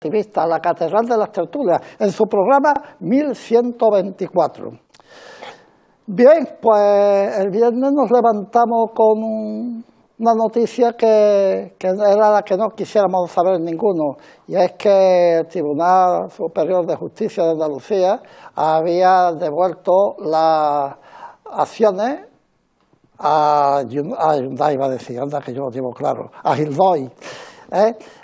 activista, la Catedral de las Tertulias, en su programa 1124. Bien, pues el viernes nos levantamos con una noticia que era la que no quisiéramos saber ninguno, y es que el Tribunal Superior de Justicia de Andalucía había devuelto las acciones a Hyundai, iba a decir, anda que yo lo digo claro, a Hyundai,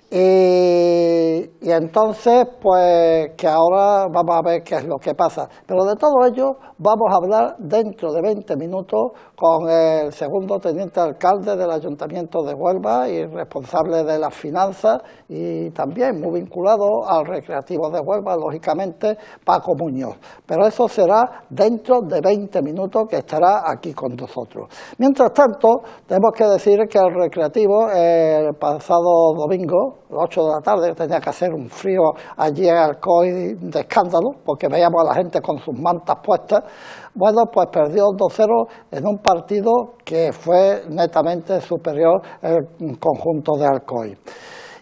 y entonces, pues, que ahora vamos a ver qué es lo que pasa. Pero de todo ello vamos a hablar dentro de 20 minutos con el segundo teniente alcalde del Ayuntamiento de Huelva y responsable de las finanzas y también muy vinculado al Recreativo de Huelva, lógicamente, Paco Muñoz. Pero eso será dentro de 20 minutos que estará aquí con nosotros. Mientras tanto, tenemos que decir que el Recreativo el pasado domingo, a las 8 de la tarde, tenía que hacer un frío allí en Alcoy de escándalo, porque veíamos a la gente con sus mantas puestas. Bueno, pues perdió 2-0 en un partido que fue netamente superior el conjunto de Alcoy.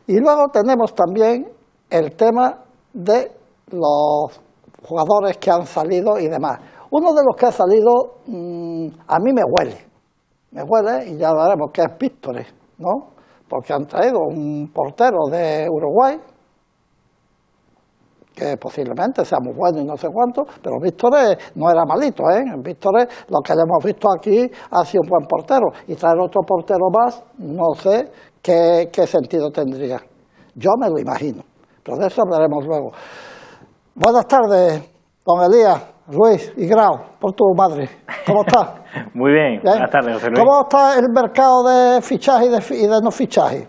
Y luego tenemos también el tema de los jugadores que han salido y demás. Uno de los que ha salido, a mí me huele, y ya veremos que es Víctor, ¿no? Porque han traído un portero de Uruguay, que posiblemente sea muy bueno y no sé cuánto, pero Víctor no era malito, Víctor, lo que le hemos visto aquí, ha sido un buen portero, y traer otro portero más, no sé qué sentido tendría. Yo me lo imagino, pero de eso hablaremos luego. Buenas tardes, don Elías, Luis y Grau, por tu madre. ¿Cómo estás? Muy bien, buenas tardes, José Luis. ¿Cómo está el mercado de fichaje y de no fichaje?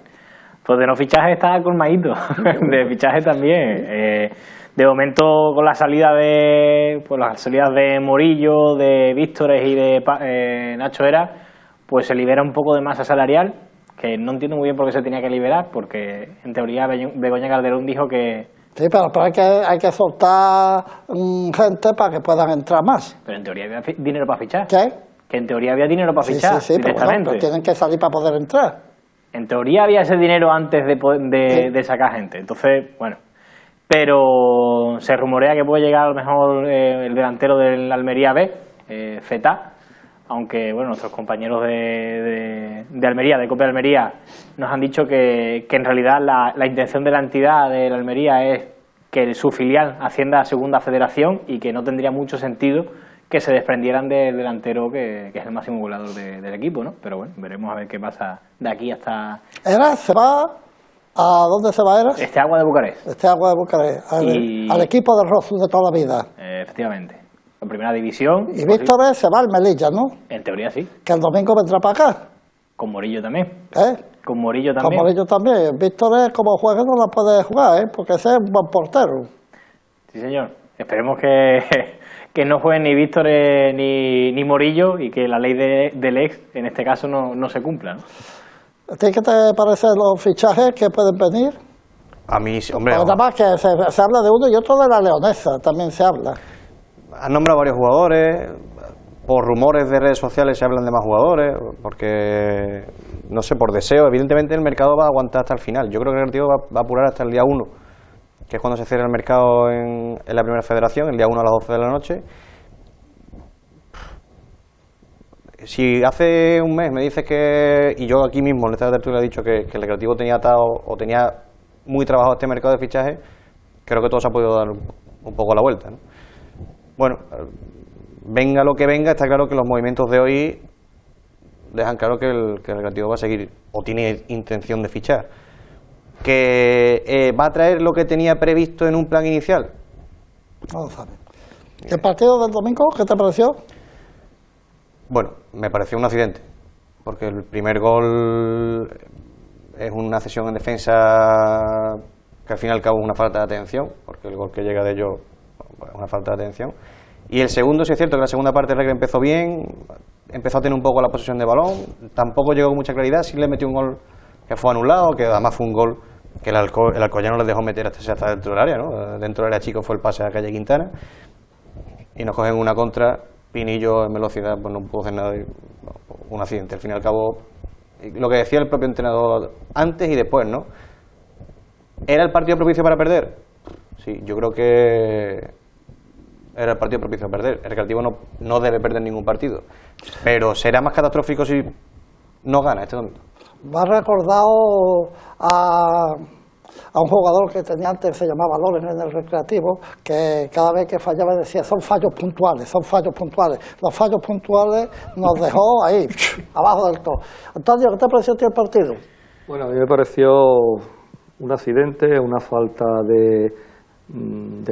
Pues de no fichaje está colmadito, de fichaje también. De momento, con la salida las salidas de Morillo, de Víctores y de Nacho Era, pues se libera un poco de masa salarial, que no entiendo muy bien por qué se tenía que liberar, porque en teoría Begoña Calderón dijo que... Sí, pero hay que soltar gente para que puedan entrar más. Pero en teoría había dinero para fichar. ¿Qué? Que en teoría había dinero para fichar, sí, directamente. Pero tienen que salir para poder entrar. En teoría había ese dinero antes de sacar gente, entonces, bueno. Pero se rumorea que puede llegar a lo mejor el delantero del Almería B, Feta, aunque bueno, nuestros compañeros de Almería, de Copa de Almería, nos han dicho que en realidad la intención de la entidad de la Almería es que su filial ascienda a Segunda Federación y que no tendría mucho sentido que se desprendieran del delantero que es el máximo goleador del equipo, ¿no? Pero bueno, veremos a ver qué pasa de aquí hasta... ¿Eras se va? ¿A dónde se va Eras? Agua de Bucarest. Agua de Bucarest, al equipo del Rosu de toda la vida. Efectivamente. En primera división. Y Víctor se va al Melilla, ¿no? En teoría sí. Que el domingo vendrá para acá. Con Morillo también. Con Morillo también. Víctor, como juega, no la puede jugar, porque ese es un buen portero. Sí, señor. Esperemos que no jueguen ni Víctor ni Morillo y que la ley del ex, en este caso, no se cumpla, ¿no? ¿A ti qué te parecen los fichajes que pueden venir? A mí, hombre... Además que se habla de uno y otro de la Leonesa, también se habla. Han nombrado varios jugadores, por rumores de redes sociales se hablan de más jugadores, porque, no sé, por deseo, evidentemente el mercado va a aguantar hasta el final. Yo creo que el Recreativo va a apurar hasta el día 1, que es cuando se cierra el mercado en la primera federación, el día 1 a las 12 de la noche. Si hace un mes me dices y yo aquí mismo en esta tertulia he dicho que el Recreativo tenía atado o tenía muy trabajado este mercado de fichaje, creo que todo se ha podido dar un poco la vuelta, ¿no? Bueno, venga lo que venga, está claro que los movimientos de hoy dejan claro que el Recreativo va a seguir o tiene intención de fichar. ¿Que va a traer lo que tenía previsto en un plan inicial? No lo sabe. ¿El partido del domingo qué te pareció? Bueno, me pareció un accidente, porque el primer gol es una cesión en defensa que al fin y al cabo es una falta de atención, porque el gol que llega de ellos es una falta de atención. Y el segundo, sí es cierto que la segunda parte del Recre empezó bien, empezó a tener un poco la posesión de balón, tampoco llegó con mucha claridad, sí le metió un gol que fue anulado, que además fue un gol que el Alcoyano les dejó meter hasta dentro del área, ¿no? Dentro del área chico fue el pase a Calle Quintana, y nos cogen una contra. Pinillo en velocidad pues no pudo hacer nada, un accidente. Al fin y al cabo, lo que decía el propio entrenador antes y después, ¿no? ¿Era el partido propicio para perder? Sí, yo creo que era el partido propicio para perder. El Recreativo no debe perder ningún partido. Pero será más catastrófico si no gana este domingo. Me ha recordado a un jugador que tenía antes, se llamaba Loren en el Recreativo, que cada vez que fallaba decía, son fallos puntuales, son fallos puntuales. Los fallos puntuales nos dejó ahí, abajo del todo. Antonio, ¿qué te pareció a ti el partido? Bueno, a mí me pareció un accidente, una falta de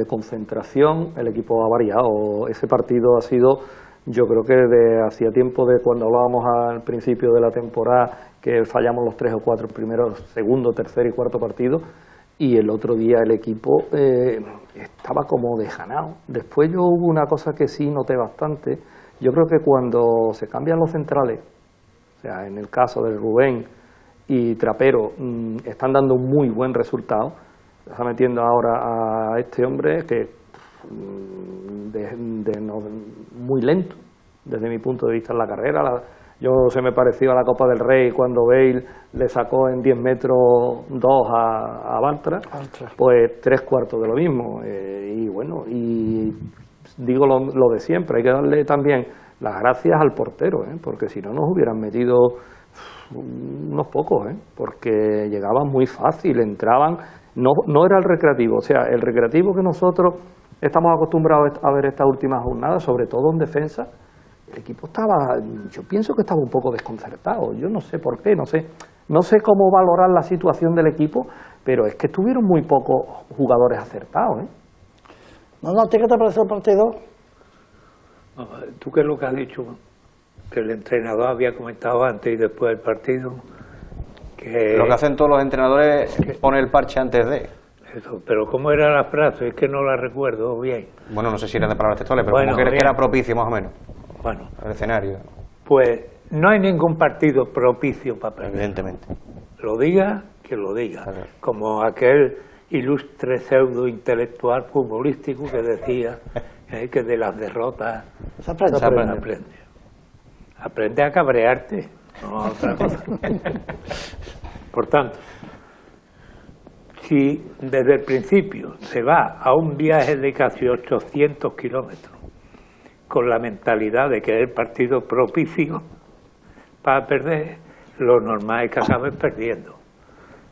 concentración. El equipo ha variado. Ese partido ha sido, yo creo que de hacía tiempo, de cuando hablábamos al principio de la temporada, que fallamos los 3 o 4 primeros, segundo, tercer y cuarto partido, y el otro día el equipo estaba como dejanado. Después hubo una cosa que sí noté bastante. Yo creo que cuando se cambian los centrales, o sea, en el caso de Rubén y Trapero, están dando un muy buen resultado. Está metiendo ahora a este hombre que muy lento desde mi punto de vista en la carrera. Yo se me pareció a la Copa del Rey cuando Bale le sacó en 10 metros 2 a Bartra, pues 3/4 de lo mismo. Y bueno, y digo lo de siempre, hay que darle también las gracias al portero, porque si no nos hubieran metido unos pocos, porque llegaban muy fácil, entraban, no era el Recreativo, o sea, el Recreativo que nosotros estamos acostumbrados a ver estas últimas jornadas, sobre todo en defensa. El equipo estaba, yo pienso que estaba un poco desconcertado, yo no sé por qué, no sé cómo valorar la situación del equipo, pero es que tuvieron muy pocos jugadores acertados. No, ¿a ti qué te pareció el partido? ¿Tú qué es lo que has dicho? Que el entrenador había comentado antes y después del partido que... Lo que hacen todos los entrenadores es poner el parche antes de... Eso, pero ¿cómo era la frase? Es que no la recuerdo bien. Bueno, no sé si eran de palabras textuales, pero bueno, como que era propicio más o menos. Bueno, el escenario. Pues no hay ningún partido propicio para perder. Evidentemente. Lo diga, que lo diga. Claro. Como aquel ilustre pseudo intelectual futbolístico que decía que de las derrotas se aprende. Aprende a cabrearte, no a otra cosa. Por tanto, si desde el principio se va a un viaje de casi 800 kilómetros con la mentalidad de que es el partido propicio para perder, lo normal es que acabes perdiendo.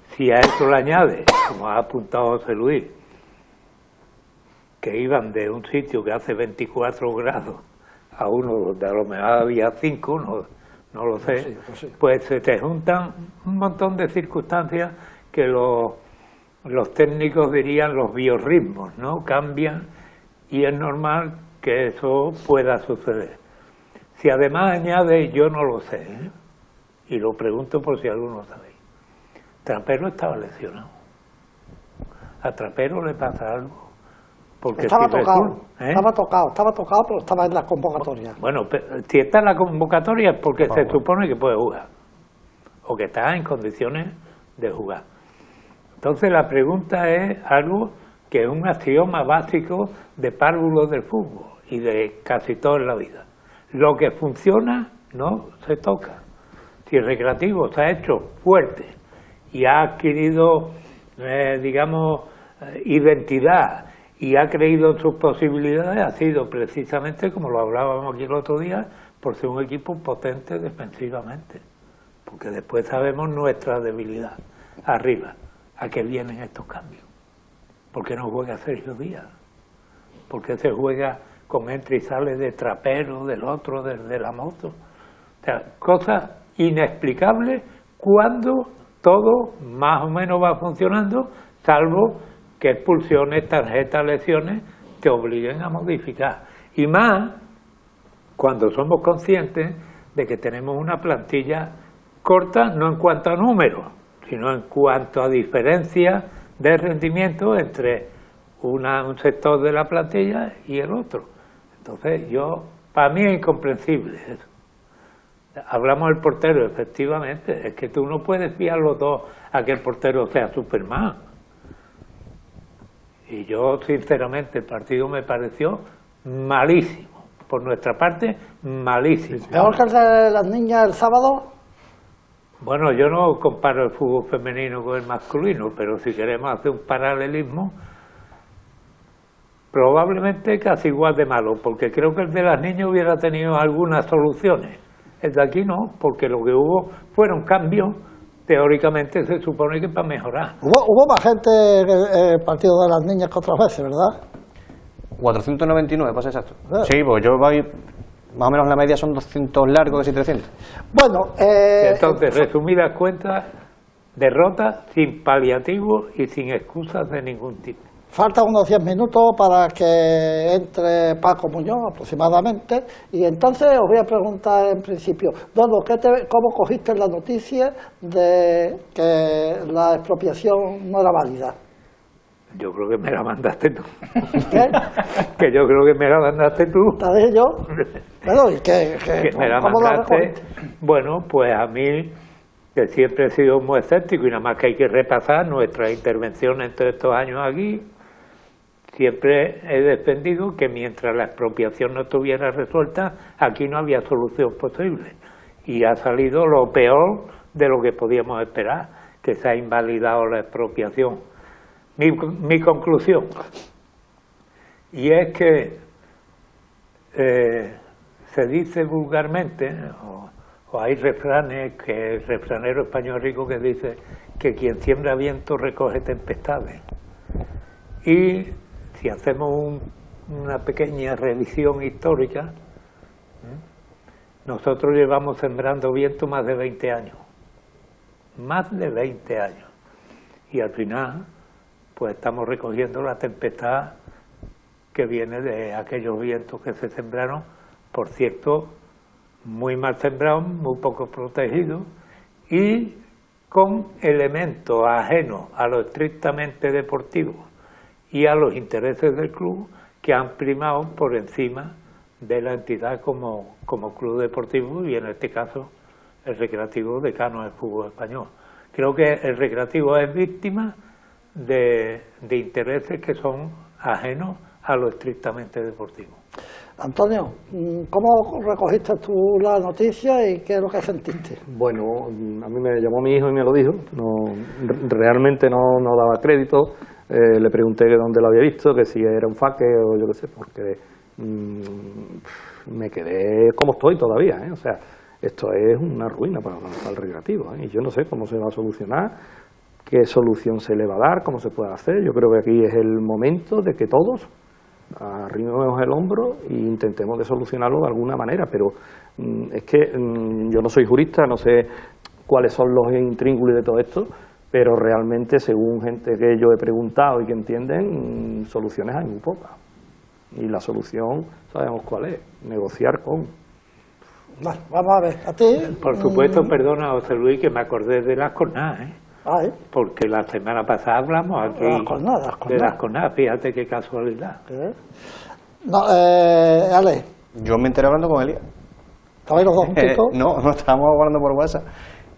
Si a eso le añade, como ha apuntado José Luis, que iban de un sitio que hace 24 grados a uno donde a lo mejor había 5, no lo sé, pues se te juntan un montón de circunstancias que los técnicos dirían los biorritmos, ¿no? Cambian y es normal que eso pueda suceder. Si además añade, yo no lo sé, y lo pregunto por si alguno sabéis, Trapero estaba lesionado. ¿A Trapero le pasa algo? Porque estaba si tocado, resulta, estaba tocado, pero estaba en la convocatoria. Bueno, si está en la convocatoria es porque se supone que puede jugar, o que está en condiciones de jugar. Entonces la pregunta es algo que es un axioma básico de párvulos del fútbol y de casi todo en la vida. Lo que funciona no se toca. Si el Recreativo se ha hecho fuerte y ha adquirido, identidad y ha creído en sus posibilidades, ha sido precisamente, como lo hablábamos aquí el otro día, por ser un equipo potente defensivamente. Porque después sabemos nuestra debilidad arriba. ¿A qué vienen estos cambios? ¿Por qué no juega Sergio Díaz? ¿Por qué se juega con entra y sale de Trapero, del otro, de la moto? O sea, cosas inexplicables cuando todo más o menos va funcionando, salvo que expulsiones, tarjetas, lesiones te obliguen a modificar. Y más cuando somos conscientes de que tenemos una plantilla corta, no en cuanto a números, sino en cuanto a diferencia de rendimiento entre un sector de la plantilla y el otro. Entonces, para mí es incomprensible eso. Hablamos del portero, efectivamente, es que tú no puedes fiar los dos a que el portero sea Superman. Y yo, sinceramente, el partido me pareció malísimo. Por nuestra parte, malísimo. ¿Peor que el de las niñas el sábado? Bueno, yo no comparo el fútbol femenino con el masculino, pero si queremos hacer un paralelismo, probablemente casi igual de malo, porque creo que el de las niñas hubiera tenido algunas soluciones. El de aquí no, porque lo que hubo fueron cambios, teóricamente se supone que para mejorar. Hubo más gente en el partido de las niñas que otras veces, ¿verdad? 499, pasa exacto. Sí, pues yo voy, más o menos la media son 200 largos, casi 300. Bueno, entonces, resumidas cuentas, derrota sin paliativos y sin excusas de ningún tipo. faltan unos 10 minutos para que entre Paco Muñoz aproximadamente, y entonces os voy a preguntar en principio, Dodo, ¿cómo cogiste la noticia de que la expropiación no era válida? Yo creo que me la mandaste tú. ¿Qué? Que yo creo que me la mandaste tú. ¿Te dije yo? Bueno, ¿y qué? Que me la ¿Cómo la mandaste. recogiste? Bueno, pues a mí, que siempre he sido muy escéptico y nada más que hay que repasar nuestras intervenciones en todos estos años aquí, siempre he defendido que mientras la expropiación no estuviera resuelta, aquí no había solución posible. Y ha salido lo peor de lo que podíamos esperar, que se ha invalidado la expropiación. Mi conclusión, y es que se dice vulgarmente, o hay refranes, que el refranero español rico que dice que quien siembra viento recoge tempestades. Y si hacemos una pequeña revisión histórica, nosotros llevamos sembrando viento más de 20 años. Más de 20 años. Y al final, pues estamos recogiendo la tempestad que viene de aquellos vientos que se sembraron, por cierto, muy mal sembrados, muy poco protegidos, y con elementos ajenos a lo estrictamente deportivo y a los intereses del club, que han primado por encima de la entidad como club deportivo, y en este caso el Recreativo Decano del fútbol español. Creo que el Recreativo es víctima de intereses que son ajenos a lo estrictamente deportivo. Antonio, ¿cómo recogiste tú la noticia y qué es lo que sentiste? Bueno, a mí me llamó mi hijo y me lo dijo. Realmente no daba crédito. Le pregunté que dónde lo había visto, que si era un faque o yo qué sé, porque me quedé como estoy todavía, ¿eh? O sea, esto es una ruina para el Recreativo, ¿eh? Y yo no sé cómo se va a solucionar, qué solución se le va a dar, cómo se puede hacer. Yo creo que aquí es el momento de que todos arrimemos el hombro e intentemos de solucionarlo de alguna manera, pero es que yo no soy jurista, no sé cuáles son los intríngulis de todo esto, pero realmente, según gente que yo he preguntado y que entienden, soluciones hay muy pocas. Y la solución sabemos cuál es, negociar con. Bueno, vamos a ver, a ti. Por supuesto, perdona, José Luis, que me acordé de las jornadas, ¿eh? Porque la semana pasada hablamos aquí de las jornadas, fíjate qué casualidad. No, Ale. Yo me enteré hablando con Elia. ¿Estabais los dos juntitos? No, estábamos hablando por WhatsApp.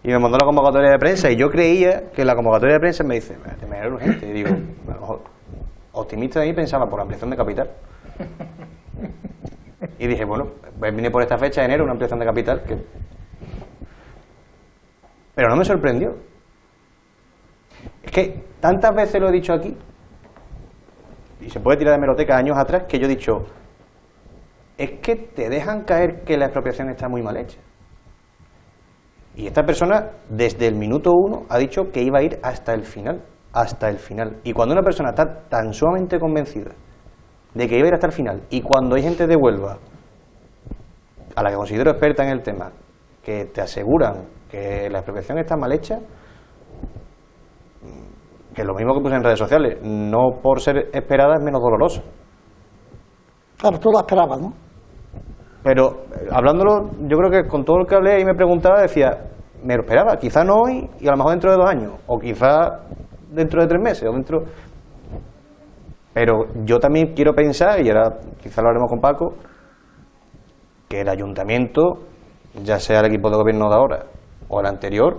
Y me mandó la convocatoria de prensa y yo creía que la convocatoria de prensa me dice, me era urgente. Y digo, a lo mejor, optimista de mí pensaba por ampliación de capital. Y dije, bueno, pues vine por esta fecha de enero, una ampliación de capital. Pero no me sorprendió. Es que tantas veces lo he dicho aquí, y se puede tirar de hemeroteca años atrás, que yo he dicho, es que te dejan caer que la expropiación está muy mal hecha. Y esta persona, desde el minuto 1, ha dicho que iba a ir hasta el final. Hasta el final. Y cuando una persona está tan sumamente convencida de que iba a ir hasta el final, y cuando hay gente de Huelva, a la que considero experta en el tema, que te aseguran que la expropiación está mal hecha, que lo mismo que puse en redes sociales, no por ser esperada es menos doloroso. Claro, tú la esperabas, ¿no? Pero hablándolo, yo creo que con todo lo que hablé y me preguntaba, decía, me lo esperaba, quizá no hoy y a lo mejor dentro de 2 años, o quizá dentro de 3 meses, o dentro... Pero yo también quiero pensar, y ahora quizá lo haremos con Paco, que el ayuntamiento, ya sea el equipo de gobierno de ahora o el anterior,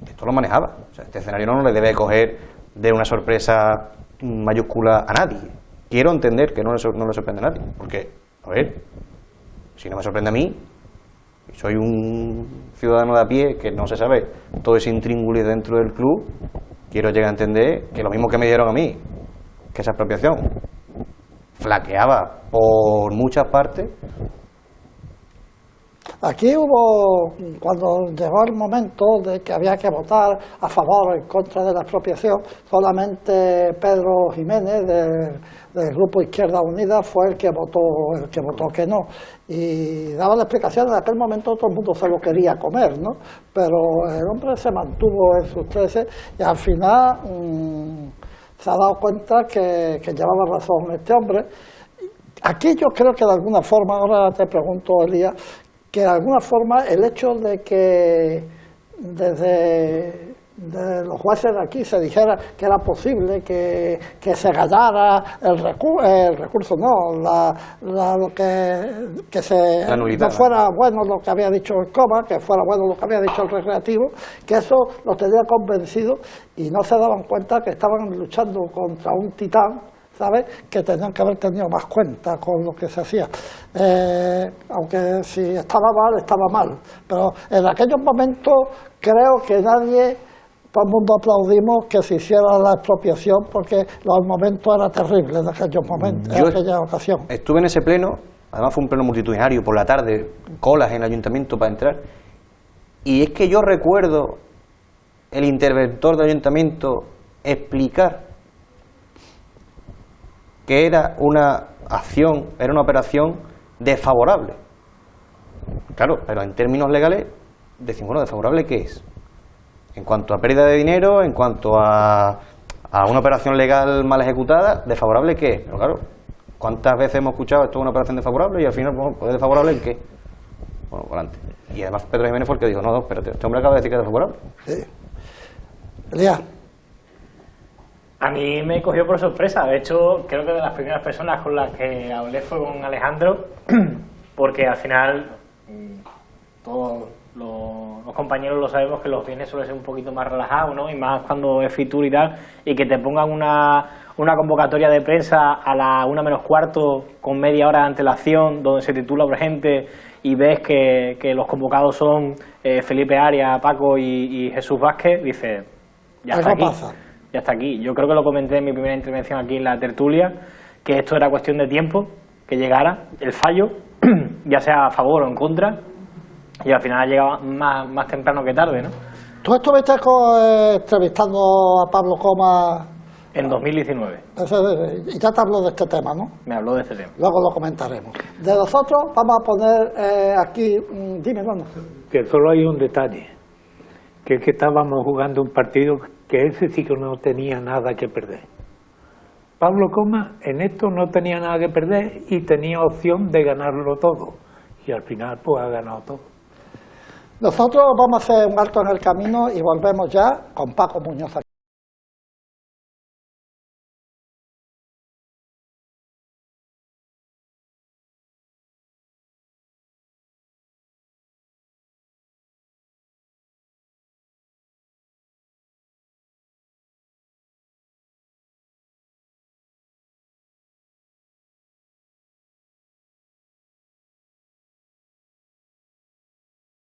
esto lo manejaba. O sea, este escenario no le debe coger de una sorpresa mayúscula a nadie. Quiero entender que no le sorprende a nadie, porque, a ver, si no me sorprende a mí, Soy un ciudadano de a pie que no se sabe todo ese intríngulis dentro del club. Quiero llegar a entender que lo mismo que me dieron a mí, que esa expropiación flaqueaba por muchas partes. Aquí hubo, cuando llegó el momento de que había que votar a favor o en contra de la expropiación, solamente Pedro Jiménez del Grupo Izquierda Unida fue el que votó que no. Y daba la explicación, en aquel momento todo el mundo se lo quería comer, ¿no? Pero el hombre se mantuvo en sus 13 y al final se ha dado cuenta que llevaba razón este hombre. Aquí yo creo que de alguna forma, ahora te pregunto, Elías, que de alguna forma el hecho de que desde los jueces de aquí se dijera que era posible que se ganara el recurso, no, lo que no fuera bueno lo que había dicho el COMA, que fuera bueno lo que había dicho el Recreativo, que eso los tenía convencidos y no se daban cuenta que estaban luchando contra un titán, ¿sabes?, que tenían que haber tenido más cuenta con lo que se hacía. Aunque si estaba mal, pero en aquellos momentos creo que todo el mundo aplaudimos que se hiciera la expropiación porque el momento era terrible en aquellos momentos, en aquella ocasión. Estuve en ese pleno, además fue un pleno multitudinario por la tarde, colas en el ayuntamiento para entrar, y es que yo recuerdo el interventor del ayuntamiento explicar que era una operación desfavorable. Claro, pero en términos legales decimos, bueno, ¿desfavorable qué es? En cuanto a pérdida de dinero, en cuanto a una operación legal mal ejecutada, ¿desfavorable qué es? Pero claro, ¿cuántas veces hemos escuchado esto es una operación desfavorable y al final, bueno, pues desfavorable en qué? Bueno, por delante. Y además Pedro Jiménez fue el que dijo, no, espérate, este hombre acaba de decir que es desfavorable. Sí. Elías. A mí me cogió por sorpresa. De hecho, creo que de las primeras personas con las que hablé fue con Alejandro, porque al final todos los compañeros lo sabemos que los viernes suele ser un poquito más relajado, ¿no? Y más cuando es Fitur y tal, y que te pongan una convocatoria de prensa a la 1:15 con media hora de antelación, donde se titula urgente y ves que los convocados son Felipe Arias, Paco y Jesús Vázquez, dices, ya está aquí. Ya está aquí. Yo creo que lo comenté en mi primera intervención aquí en la tertulia, que esto era cuestión de tiempo, que llegara el fallo, ya sea a favor o en contra, y al final ha llegado más temprano que tarde, ¿no? ¿Tú estuviste entrevistando a Pablo Coma? En 2019. Y ya te habló de este tema, ¿no? Me habló de este tema. Luego lo comentaremos. De nosotros vamos a poner aquí, dime, ¿no? Que solo hay un detalle, que es que estábamos jugando un partido que ese sí que no tenía nada que perder. Pablo Coma en esto no tenía nada que perder y tenía opción de ganarlo todo. Y al final pues ha ganado todo. Nosotros vamos a hacer un alto en el camino y volvemos ya con Paco Muñoz aquí.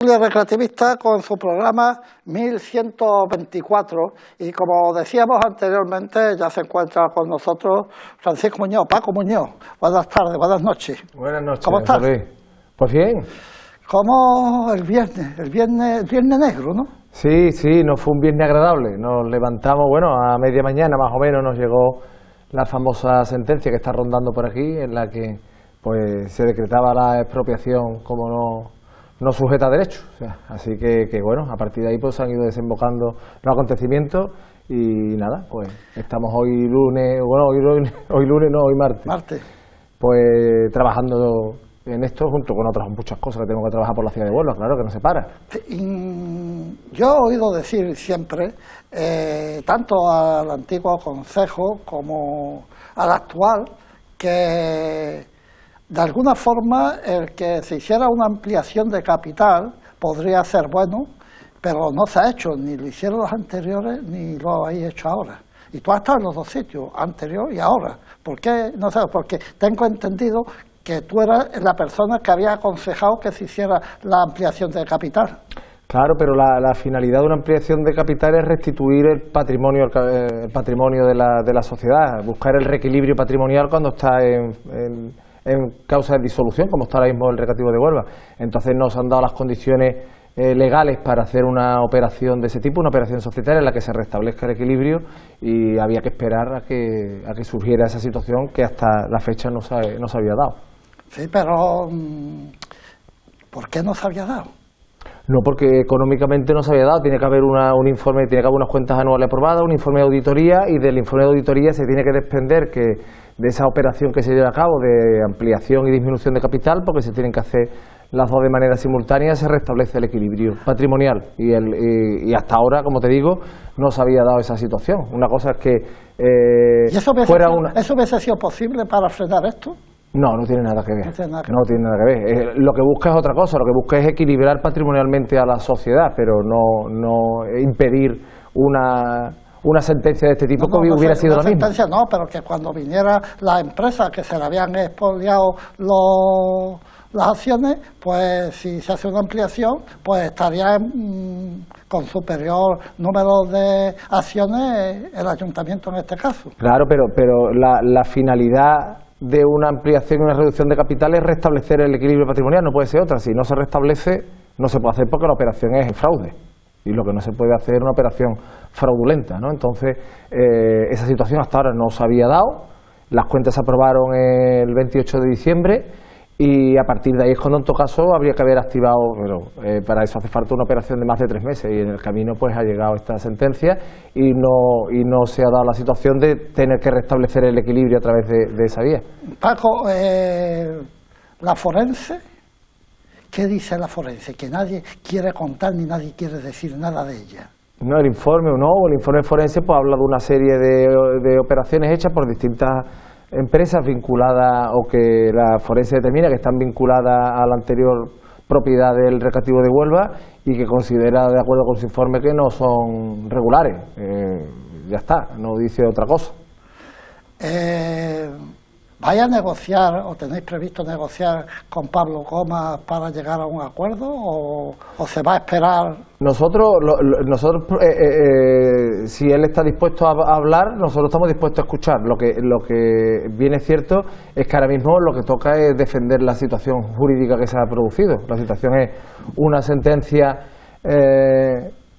Recreativista con su programa 1124 y como decíamos anteriormente ya se encuentra con nosotros Francisco Muñoz. Paco Muñoz, buenas tardes, buenas noches. Buenas noches. ¿Cómo estás? Pues bien. ¿Cómo el viernes negro, no? Sí, no fue un viernes agradable. Nos levantamos, bueno, a media mañana más o menos nos llegó la famosa sentencia que está rondando por aquí, en la que pues se decretaba la expropiación como no sujeta a derecho. O sea, así que bueno, a partir de ahí pues han ido desembocando los acontecimientos y nada, pues estamos hoy lunes, bueno, hoy lunes no, hoy martes. Pues trabajando en esto junto con otras muchas cosas que tengo que trabajar por la ciudad de Huelva, claro que no se para. Yo he oído decir siempre, tanto al antiguo Concejo como al actual, que de alguna forma el que se hiciera una ampliación de capital podría ser bueno, pero no se ha hecho, ni lo hicieron los anteriores ni lo habéis hecho ahora. Y tú has estado en los dos sitios, anterior y ahora. ¿Por qué? No sé, porque tengo entendido que tú eras la persona que había aconsejado que se hiciera la ampliación de capital. Claro, pero la finalidad de una ampliación de capital es restituir el patrimonio de la sociedad, buscar el reequilibrio patrimonial cuando está en causa de disolución, como está ahora mismo el Recreativo de Huelva. Entonces no se han dado las condiciones legales para hacer una operación de ese tipo, una operación societaria en la que se restablezca el equilibrio, y había que esperar a que surgiera esa situación que hasta la fecha no se había dado. Sí, pero ¿por qué no se había dado? No, porque económicamente no se había dado. Tiene que haber un informe, tiene que haber unas cuentas anuales aprobadas, un informe de auditoría, y del informe de auditoría se tiene que desprender que de esa operación que se lleva a cabo de ampliación y disminución de capital, porque se tienen que hacer las dos de manera simultánea, se restablece el equilibrio patrimonial, y hasta ahora, como te digo, no se había dado esa situación. Una cosa es que ¿Y eso hubiese sido posible para frenar esto? No, no tiene nada que ver. No tiene nada que No tiene nada que ver. Lo que busca es otra cosa, lo que busca es equilibrar patrimonialmente a la sociedad, pero no impedir una sentencia de este tipo que hubiera sido la misma. Sentencia no, pero que cuando viniera la empresa que se le habían expoliado las acciones, pues si se hace una ampliación, pues estaría con superior número de acciones el ayuntamiento en este caso. Claro, pero la finalidad de una ampliación y una reducción de capital es restablecer el equilibrio patrimonial, no puede ser otra. Si no se restablece, no se puede hacer porque la operación es fraude, y lo que no se puede hacer es una operación fraudulenta, ¿no? Entonces, esa situación hasta ahora no se había dado. Las cuentas se aprobaron el 28 de diciembre y a partir de ahí es cuando en todo caso habría que haber activado, pero para eso hace falta una operación de más de 3 meses, y en el camino pues ha llegado esta sentencia y no se ha dado la situación de tener que restablecer el equilibrio a través de esa vía. Paco, la forense, ¿qué dice la forense? Que nadie quiere contar ni nadie quiere decir nada de ella. No, el informe el informe forense pues habla de una serie de operaciones hechas por distintas empresas vinculadas, o que la forense determina que están vinculadas a la anterior propiedad del Recreativo de Huelva, y que considera, de acuerdo con su informe, que no son regulares. Ya está, no dice otra cosa. ¿Vais a negociar o tenéis previsto negociar con Pablo Goma para llegar a un acuerdo, o se va a esperar? Nosotros si él está dispuesto a hablar, nosotros estamos dispuestos a escuchar. Lo que viene cierto es que ahora mismo lo que toca es defender la situación jurídica que se ha producido. La situación es una sentencia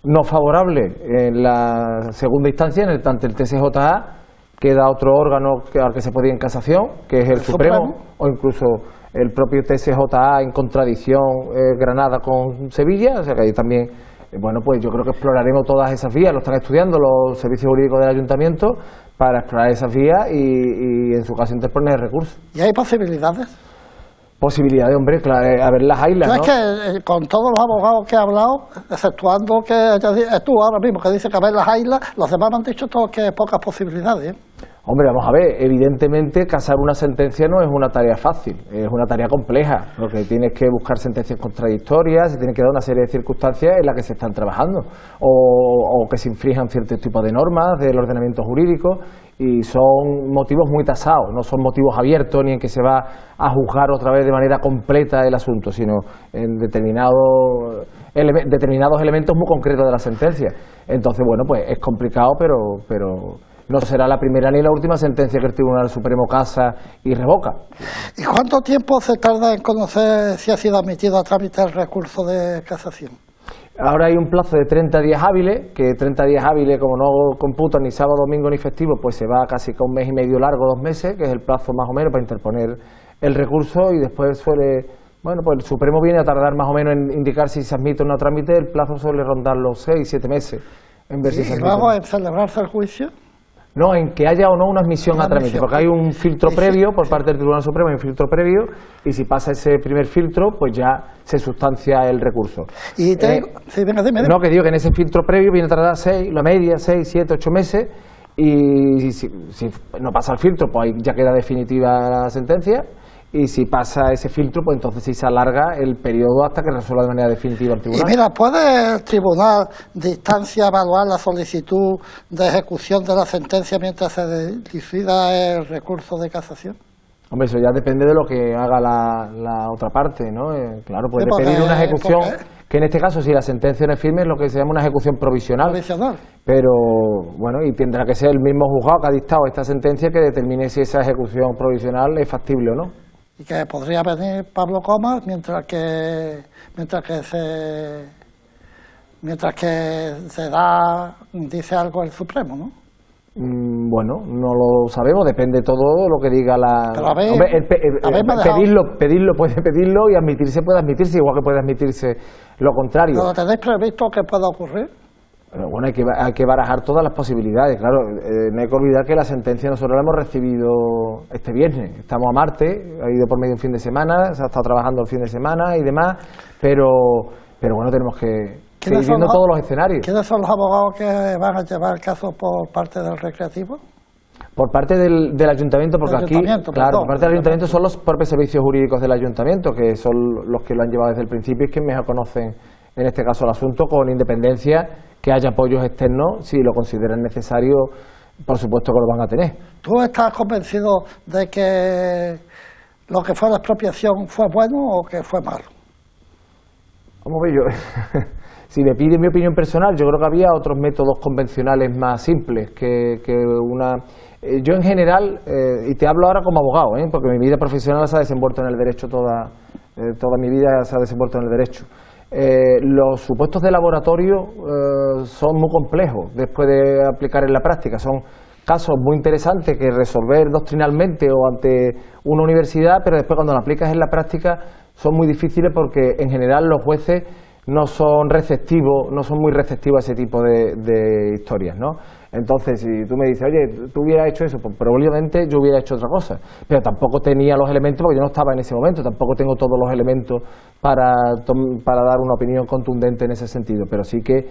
no favorable en la segunda instancia, ante el TSJA. Queda otro órgano al que se puede ir en casación, que es el Supremo, o incluso el propio TSJA en contradicción Granada con Sevilla. O sea que ahí también, bueno, pues yo creo que exploraremos todas esas vías. Lo están estudiando los servicios jurídicos del ayuntamiento para explorar esas vías y en su caso interponer recursos. ¿Y hay posibilidades? Posibilidades, hombre, claro, a ver, las hay, ¿no? Es que con todos los abogados que he hablado, exceptuando que tú ahora mismo que dices que a ver las islas, los demás me han dicho todos que hay pocas posibilidades. Hombre, vamos a ver, evidentemente casar una sentencia no es una tarea fácil, es una tarea compleja, porque tienes que buscar sentencias contradictorias, se tiene que dar una serie de circunstancias en las que se están trabajando, o que se infrinjan ciertos tipos de normas del ordenamiento jurídico, y son motivos muy tasados, no son motivos abiertos ni en que se va a juzgar otra vez de manera completa el asunto, sino en determinados elementos muy concretos de la sentencia. Entonces, bueno, pues es complicado, pero no será la primera ni la última sentencia que el Tribunal Supremo casa y revoca. ¿Y cuánto tiempo se tarda en conocer si ha sido admitido a trámite el recurso de casación? Ahora hay un plazo de 30 días hábiles, que 30 días hábiles, como no computan ni sábado, domingo ni festivo, pues se va casi con 1 mes y medio largo, 2 meses, que es el plazo más o menos para interponer el recurso, y después pues el Supremo viene a tardar más o menos en indicar si se admite o no a trámite. El plazo suele rondar los 6, 7 meses en ver si se admite. ¿Y luego en celebrarse el juicio? No, en que haya o no una admisión a trámite, porque hay un filtro previo por parte del Tribunal Supremo, hay un filtro previo, y si pasa ese primer filtro, pues ya se sustancia el recurso. Y dime. No, que digo que en ese filtro previo viene a tardar 6, la media, 6, 7, 8 meses, y si no pasa el filtro, pues ahí ya queda definitiva la sentencia, y si pasa ese filtro, pues entonces sí se alarga el periodo hasta que resuelva de manera definitiva el tribunal. Y mira, ¿puede el tribunal de instancia evaluar la solicitud de ejecución de la sentencia mientras se decida el recurso de casación? Hombre, eso ya depende de lo que haga la otra parte, ¿no? Claro, puede pedir una ejecución, que en este caso, si la sentencia no es firme, es lo que se llama una ejecución provisional. Pero, bueno, y tendrá que ser el mismo juzgado que ha dictado esta sentencia que determine si esa ejecución provisional es factible o no. Y que podría venir Pablo Comas mientras que se dice algo el Supremo, ¿no? Bueno, no lo sabemos, depende todo lo que diga la... Pero a ver, pedirlo puede pedirlo y admitirse puede admitirse, igual que puede admitirse lo contrario. ¿Pero tenéis previsto que pueda ocurrir? Pero bueno, hay que barajar todas las posibilidades, claro. No hay que olvidar que la sentencia nosotros la hemos recibido este viernes. Estamos a martes, ha ido por medio un fin de semana, se ha estado trabajando el fin de semana y demás, pero bueno, tenemos que ir viendo todos los escenarios. ¿Quiénes son los abogados que van a llevar el caso por parte del Recreativo? Por parte del ayuntamiento, porque por parte del ayuntamiento son los propios servicios jurídicos del ayuntamiento, que son los que lo han llevado desde el principio y que mejor conocen, en este caso, el asunto, con independencia, que haya apoyos externos, si lo consideran necesario, por supuesto que lo van a tener. ¿Tú estás convencido de que lo que fue la expropiación fue bueno o que fue malo? Vamos a ver, yo... Si me pide mi opinión personal, yo creo que había otros métodos convencionales más simples que una... Yo en general, y te hablo ahora como abogado, porque mi vida profesional se ha desenvuelto en el derecho, toda mi vida se ha desenvuelto en el derecho. Los supuestos de laboratorio son muy complejos después de aplicar en la práctica. Son casos muy interesantes que resolver doctrinalmente o ante una universidad, pero después cuando lo aplicas en la práctica son muy difíciles porque en general los jueces no son muy receptivos a ese tipo de historias, ¿no? Entonces, si tú me dices, oye, tú hubieras hecho eso, pues probablemente yo hubiera hecho otra cosa, pero tampoco tenía los elementos porque yo no estaba en ese momento, tampoco tengo todos los elementos para dar una opinión contundente en ese sentido, pero sí que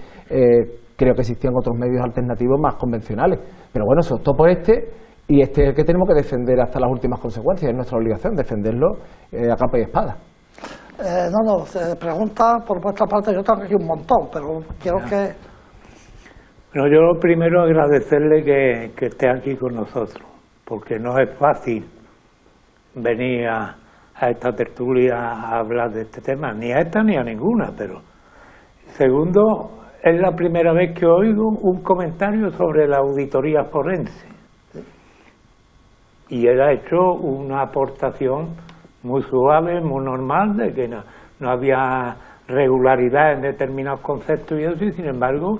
creo que existían otros medios alternativos más convencionales. Pero bueno, eso optó por y este es el que tenemos que defender hasta las últimas consecuencias, es nuestra obligación defenderlo a capa y espada. Se pregunta por vuestra parte, yo tengo aquí un montón, pero quiero que... Bueno, yo primero agradecerle que esté aquí con nosotros, porque no es fácil venir a esta tertulia a hablar de este tema, ni a esta ni a ninguna, pero segundo, es la primera vez que oigo un comentario sobre la auditoría forense, y él ha hecho una aportación muy suave, muy normal, de que no había regularidad en determinados conceptos y eso, y sin embargo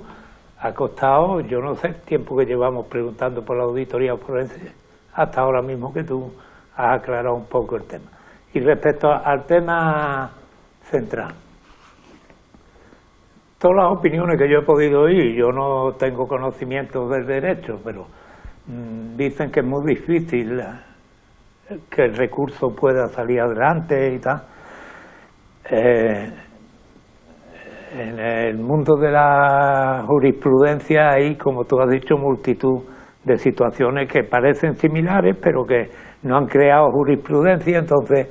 ha costado, yo no sé, el tiempo que llevamos preguntando por la auditoría forense, hasta ahora mismo que tú has aclarado un poco el tema. Y respecto al tema central, todas las opiniones que yo he podido oír, yo no tengo conocimiento del derecho, pero dicen que es muy difícil que el recurso pueda salir adelante y tal. En el mundo de la jurisprudencia hay, como tú has dicho, multitud de situaciones que parecen similares, pero que no han creado jurisprudencia, entonces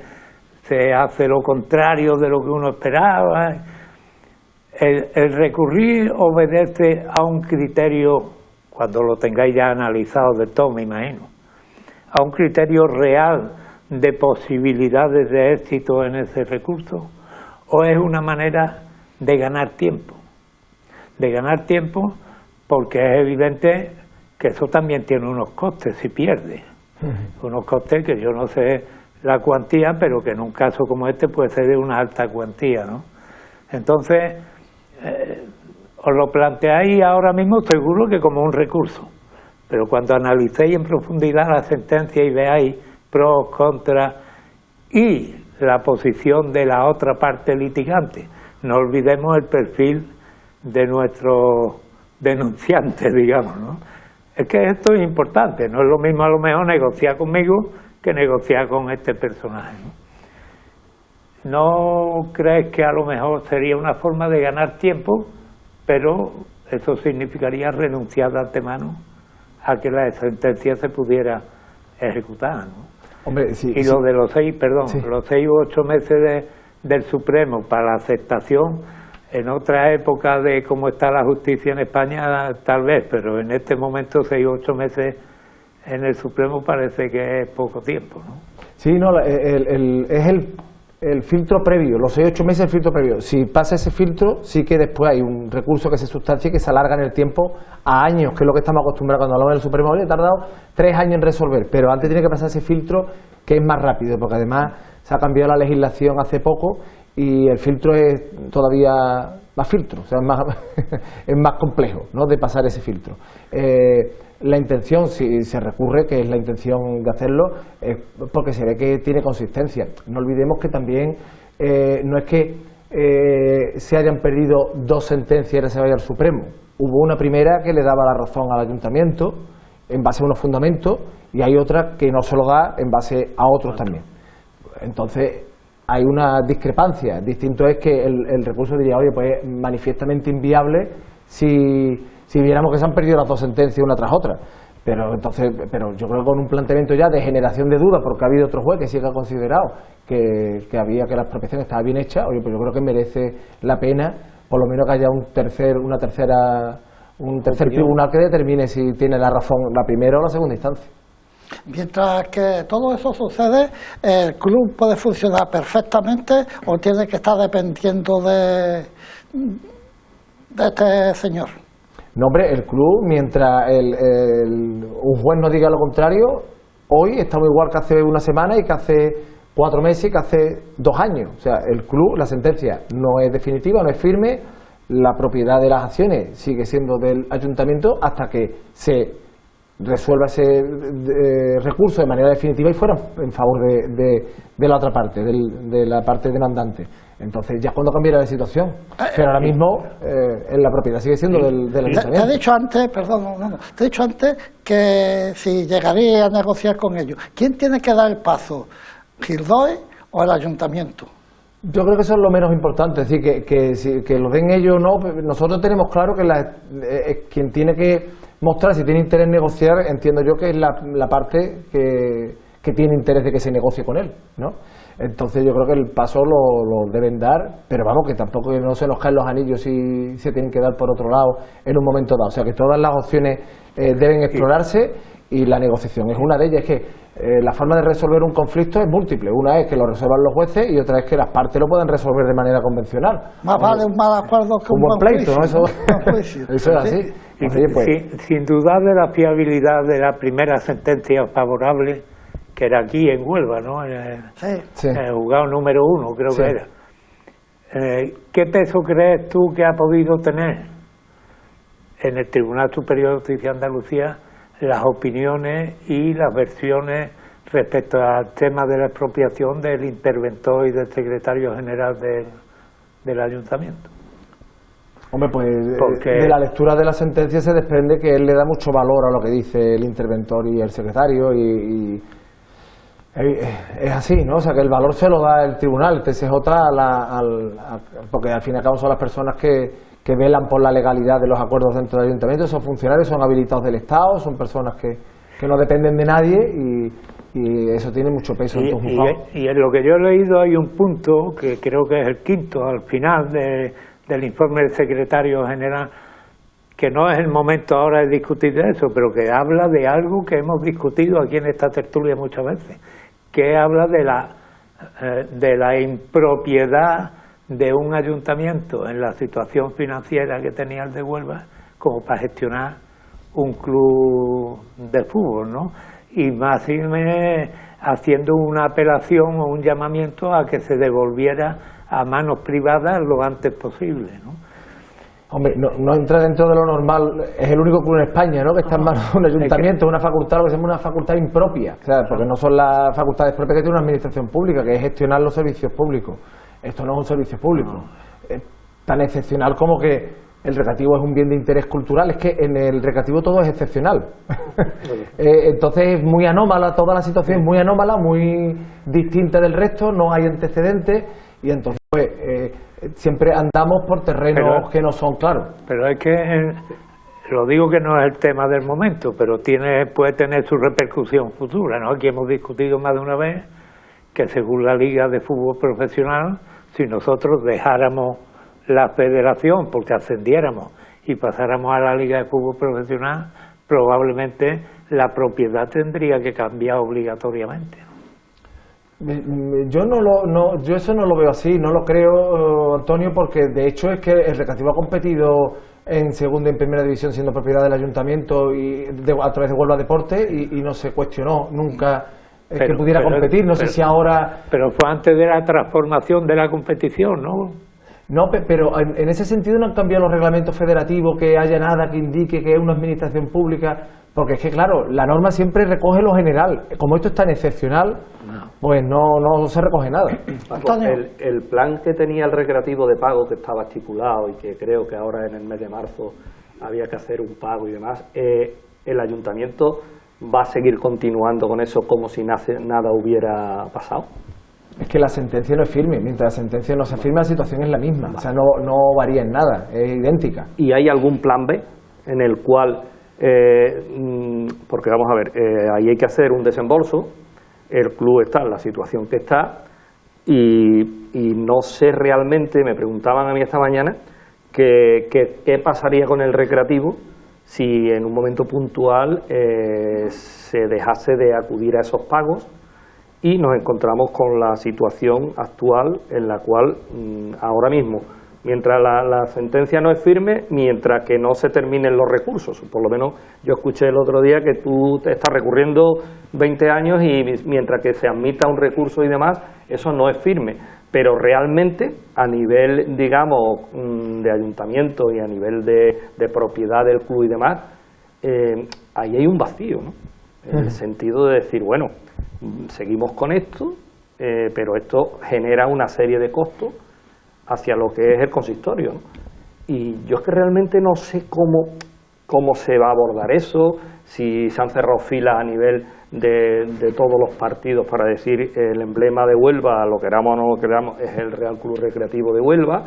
se hace lo contrario de lo que uno esperaba. El recurrir obedece a un criterio, cuando lo tengáis ya analizado de todo, me imagino, a un criterio real de posibilidades de éxito en ese recurso, o es una manera de ganar tiempo. De ganar tiempo porque es evidente que eso también tiene unos costes si pierde. Unos costes que yo no sé la cuantía, pero que en un caso como este puede ser de una alta cuantía, ¿no? Entonces, os lo planteáis ahora mismo seguro que como un recurso. Pero cuando analicéis en profundidad la sentencia y veáis pros, contras y la posición de la otra parte litigante, no olvidemos el perfil de nuestro denunciante, digamos, ¿no? Es que esto es importante, no es lo mismo a lo mejor negociar conmigo que negociar con este personaje, ¿no? ¿No crees que a lo mejor sería una forma de ganar tiempo, pero eso significaría renunciar de antemano a que la sentencia se pudiera ejecutar, ¿no? Hombre, sí, y lo de los 6 u 8 meses del Supremo para la aceptación, en otra época de cómo está la justicia en España tal vez, pero en este momento 6 u 8 meses en el Supremo parece que es poco tiempo, ¿no? Sí, no, es el filtro previo, los 6 o 8 meses el filtro previo. Si pasa ese filtro, sí que después hay un recurso que se sustancia y que se alarga en el tiempo a años, que es lo que estamos acostumbrados cuando hablamos del Supremo. Hoy he tardado 3 años en resolver, pero antes tiene que pasar ese filtro que es más rápido, porque además se ha cambiado la legislación hace poco y el filtro es todavía más filtro, o sea, es más complejo, ¿no?, de pasar ese filtro. La intención, si se recurre, que es la intención de hacerlo, es porque se ve que tiene consistencia. No olvidemos que también no es que se hayan perdido 2 sentencias y ahora se vaya al Supremo. Hubo una primera que le daba la razón al ayuntamiento en base a unos fundamentos y hay otra que no se lo da en base a otros también. Entonces hay una discrepancia. Distinto es que el recurso diría, oye, pues es manifiestamente inviable si viéramos que se han perdido las 2 sentencias una tras otra. Pero yo creo que con un planteamiento ya de generación de dudas, porque ha habido otro juez que sí que ha considerado que la expropiación estaba bien hecha, oye, pues yo creo que merece la pena, por lo menos que haya un tercer tribunal que determine si tiene la razón la primera o la segunda instancia. Mientras que todo eso sucede, ¿el club puede funcionar perfectamente o tiene que estar dependiendo de este señor? No, hombre, el club, mientras un juez no diga lo contrario, hoy estamos igual que hace una semana y que hace 4 meses y que hace 2 años. O sea, el club, la sentencia no es definitiva, no es firme, la propiedad de las acciones sigue siendo del ayuntamiento hasta que se resuelva ese recurso de manera definitiva y fuera en favor de la otra parte, de la parte demandante. Entonces ya cuando cambiará la situación, pero ahora mismo la propiedad sigue siendo del ayuntamiento. Te he dicho antes, perdón, te he dicho antes que si llegaría a negociar con ellos, ¿quién tiene que dar el paso? ¿Gildoy o el ayuntamiento? Yo creo que eso es lo menos importante, es decir, que lo den ellos o no. Nosotros tenemos claro que quien tiene que mostrar si tiene interés en negociar, entiendo yo que es la parte que tiene interés de que se negocie con él, ¿no? Entonces yo creo que el paso lo deben dar, pero vamos, que tampoco no se nos caen los anillos si se tienen que dar por otro lado en un momento dado. O sea que todas las opciones deben explorarse y la negociación es una de ellas. Es que la forma de resolver un conflicto es múltiple. Una es que lo resuelvan los jueces y otra es que las partes lo puedan resolver de manera convencional. Más vale un mal acuerdo que un buen pleito, juicio, ¿no? Eso es así. Sin dudar de la fiabilidad de la primera sentencia favorable, que era aquí en Huelva, ¿no? El juzgado número 1, creo que era. ¿Qué peso crees tú que ha podido tener en el Tribunal Superior de Justicia de Andalucía las opiniones y las versiones respecto al tema de la expropiación del interventor y del secretario general del ayuntamiento? Hombre, pues de la lectura de la sentencia se desprende que él le da mucho valor a lo que dice el interventor y el secretario y es así, ¿no? O sea, que el valor se lo da el tribunal, el TSJ, porque al fin y al cabo son las personas que velan por la legalidad de los acuerdos dentro del ayuntamiento, son funcionarios, son habilitados del Estado, son personas que no dependen de nadie y eso tiene mucho peso en tus juzgados. Y en lo que yo he leído hay un punto que creo que es el quinto, al final del informe del secretario general, que no es el momento ahora de discutir de eso, pero que habla de algo que hemos discutido aquí en esta tertulia muchas veces, que habla de la impropiedad de un ayuntamiento en la situación financiera que tenía el de Huelva como para gestionar un club de fútbol, ¿no? Y más haciendo una apelación o un llamamiento a que se devolviera a manos privadas lo antes posible, ¿no? Hombre, no entra dentro de lo normal, es el único club en España, ¿no?, que está en manos de un ayuntamiento, una facultad, lo que se llama una facultad impropia, o sea, porque no son las facultades propias que tiene una administración pública, que es gestionar los servicios públicos. Esto no es un servicio público, es tan excepcional como que el recreativo es un bien de interés cultural, es que en el recreativo todo es excepcional. Entonces es muy anómala, toda la situación es muy anómala, muy distinta del resto, no hay antecedentes y entonces pues, siempre andamos por terrenos que no son claros. Pero es que, lo digo que no es el tema del momento, pero puede tener su repercusión futura, ¿no? Aquí hemos discutido más de una vez que según la Liga de Fútbol Profesional, si nosotros dejáramos la federación porque ascendiéramos y pasáramos a la Liga de Fútbol Profesional, probablemente la propiedad tendría que cambiar obligatoriamente. Yo eso no lo veo así, no lo creo, Antonio, porque de hecho es que el Recreativo ha competido en segunda y en primera división siendo propiedad del ayuntamiento y a través de Huelva Deporte y no se cuestionó nunca que pudiera competir. No sé si ahora... Pero fue antes de la transformación de la competición, ¿no? No, pero en ese sentido no han cambiado los reglamentos federativos, que haya nada que indique que es una administración pública, porque es que claro, la norma siempre recoge lo general. Como esto es tan excepcional, pues no se recoge nada. El plan que tenía el Recreativo de pago, que estaba estipulado y que creo que ahora en el mes de marzo había que hacer un pago y demás, el ayuntamiento va a seguir continuando con eso como si nada hubiera pasado. Es que la sentencia no es firme, mientras la sentencia no se firme la situación es la misma, o sea, no varía en nada, es idéntica. ¿Y hay algún plan B en el cual, porque vamos a ver, ahí hay que hacer un desembolso, el club está en la situación que está y no sé realmente, me preguntaban a mí esta mañana, qué pasaría con el Recreativo si en un momento puntual se dejase de acudir a esos pagos y nos encontramos con la situación actual en la cual ahora mismo, mientras la sentencia no es firme, mientras que no se terminen los recursos, por lo menos yo escuché el otro día que tú te estás recurriendo 20 años y mientras que se admita un recurso y demás, eso no es firme, pero realmente a nivel, digamos, de ayuntamiento y a nivel de propiedad del club y demás, ahí hay un vacío, ¿no? En el sentido de decir, bueno, seguimos con esto, pero esto genera una serie de costos hacia lo que es el consistorio, ¿no? Y yo es que realmente no sé cómo se va a abordar eso, si se han cerrado filas a nivel de todos los partidos para decir el emblema de Huelva, lo queramos o no lo queramos, es el Real Club Recreativo de Huelva,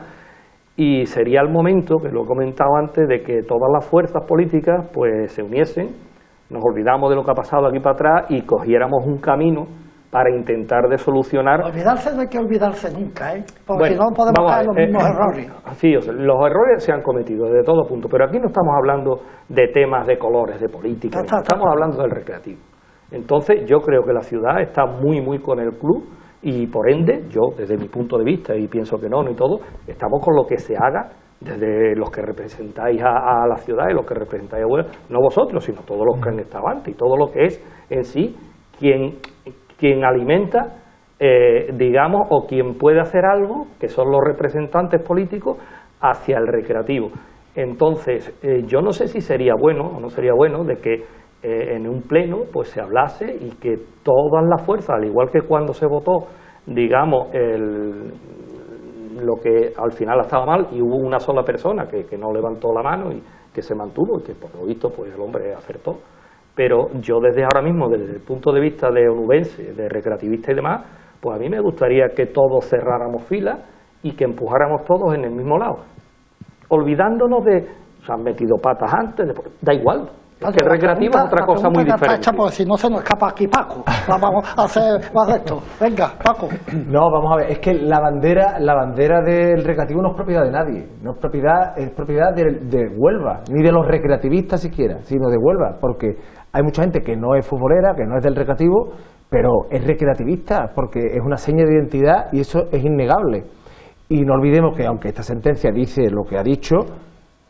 y sería el momento, que lo he comentado antes, de que todas las fuerzas políticas pues se uniesen, nos olvidamos de lo que ha pasado aquí para atrás y cogiéramos un camino para intentar de solucionar... Olvidarse no hay que olvidarse nunca, ¿eh? Porque si no podemos caer los mismos errores. Sí, o sea, los errores se han cometido desde todo punto, pero aquí no estamos hablando de temas de colores, de política, estamos hablando del recreativo. Entonces yo creo que la ciudad está muy con el club y por ende, yo desde mi punto de vista, y pienso que no y todo, estamos con lo que se haga desde los que representáis a la ciudad y los que representáis a Huelva, no vosotros, sino todos los que han estado antes y todo lo que es en sí quien alimenta, digamos, o quien puede hacer algo, que son los representantes políticos, hacia el recreativo. Entonces, yo no sé si sería bueno o no sería bueno de que en un pleno pues se hablase y que todas las fuerzas, al igual que cuando se votó, digamos, lo que al final estaba mal y hubo una sola persona que no levantó la mano y que se mantuvo y que por lo visto pues el hombre acertó. Pero yo desde ahora mismo, desde el punto de vista de onubense, de recreativista y demás, pues a mí me gustaría que todos cerráramos filas y que empujáramos todos en el mismo lado, olvidándonos de, se han metido patas antes, da igual. Es que el recreativo es otra cosa muy diferente. Porque si no se nos escapa aquí Paco, vamos a hacer más de esto. Venga, Paco. No, vamos a ver, es que la bandera del recreativo no es propiedad de nadie, no es propiedad de Huelva, ni de los recreativistas siquiera, sino de Huelva, porque hay mucha gente que no es futbolera, que no es del recreativo, pero es recreativista, porque es una seña de identidad y eso es innegable. Y no olvidemos que aunque esta sentencia dice lo que ha dicho,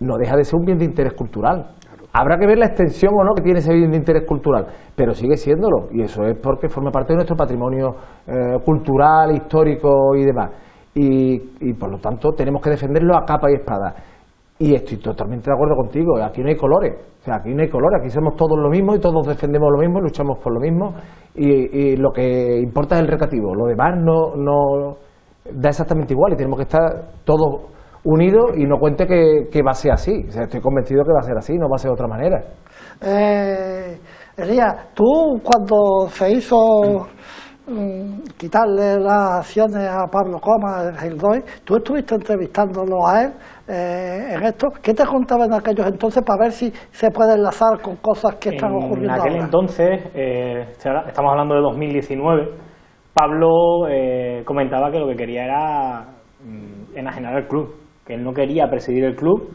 no deja de ser un bien de interés cultural. Habrá que ver la extensión o no que tiene ese bien de interés cultural, pero sigue siéndolo, y eso es porque forma parte de nuestro patrimonio cultural, histórico y demás. Y por lo tanto tenemos que defenderlo a capa y espada. Y estoy totalmente de acuerdo contigo, aquí no hay colores, o sea, aquí no hay colores, aquí somos todos lo mismo y todos defendemos lo mismo, luchamos por lo mismo, y lo que importa es el recreativo, lo demás no da exactamente igual y tenemos que estar todos unido y no cuente que va a ser así. O sea, estoy convencido que va a ser así, no va a ser de otra manera. Elías, tú cuando se hizo quitarle las acciones a Pablo Coma, el DOI, tú estuviste entrevistándolo a él en esto. ¿Qué te contaba en aquellos entonces para ver si se puede enlazar con cosas que están ocurriendo ahora? En aquel entonces, estamos hablando de 2019, Pablo comentaba que lo que quería era enajenar el club, que él no quería presidir el club,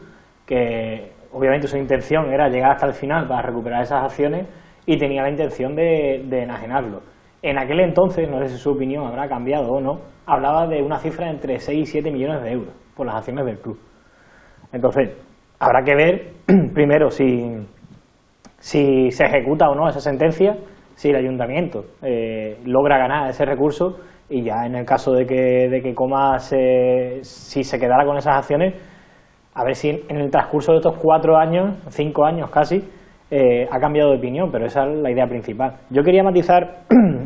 que obviamente su intención era llegar hasta el final para recuperar esas acciones y tenía la intención de enajenarlo. En aquel entonces, no sé si su opinión habrá cambiado o no, hablaba de una cifra entre 6 y 7 millones de euros por las acciones del club. Entonces, habrá que ver primero si se ejecuta o no esa sentencia, si el ayuntamiento logra ganar ese recurso, y ya en el caso de que Comas, si se quedara con esas acciones, a ver si en el transcurso de estos 4 años, 5 años casi, ha cambiado de opinión, pero esa es la idea principal. Yo quería matizar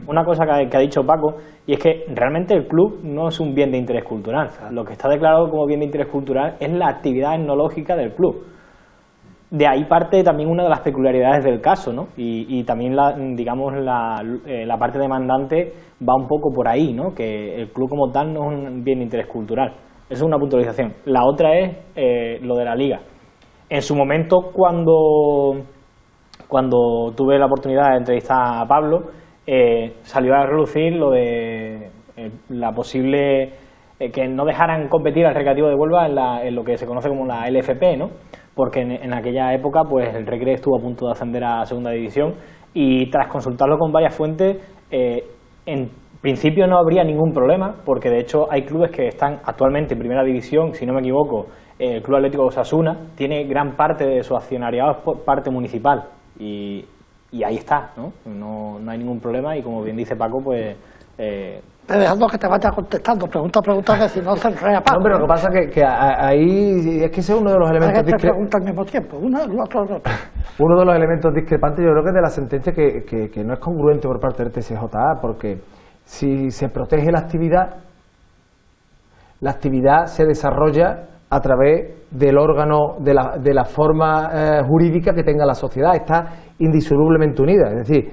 una cosa que ha dicho Paco, y es que realmente el club no es un bien de interés cultural. Lo que está declarado como bien de interés cultural es la actividad etnológica del club. De ahí parte también una de las peculiaridades del caso, ¿no? Y también la parte demandante va un poco por ahí, ¿no? Que el club como tal no es un bien de interés cultural. Eso es una puntualización. La otra es lo de la liga. En su momento, cuando tuve la oportunidad de entrevistar a Pablo, salió a relucir lo de la posible que no dejaran competir al Recreativo de Huelva en lo que se conoce como la LFP, ¿no? Porque en aquella época pues el Recre estuvo a punto de ascender a segunda división, y tras consultarlo con varias fuentes, en principio no habría ningún problema, porque de hecho hay clubes que están actualmente en primera división. Si no me equivoco, el Club Atlético Osasuna tiene gran parte de su accionariado por parte municipal, y ahí está, ¿no? No hay ningún problema, y como bien dice Paco, pues dejando que te vaya contestando, pregunta, que si no se enreda Paco. No, pero lo que pasa es que ahí es que ese es uno de los elementos discrepantes. Al mismo tiempo, uno de los elementos discrepantes, yo creo que es de la sentencia que no es congruente por parte del TSJA, porque si se protege la actividad se desarrolla a través del órgano, de la forma jurídica que tenga la sociedad, está indisolublemente unida. Es decir,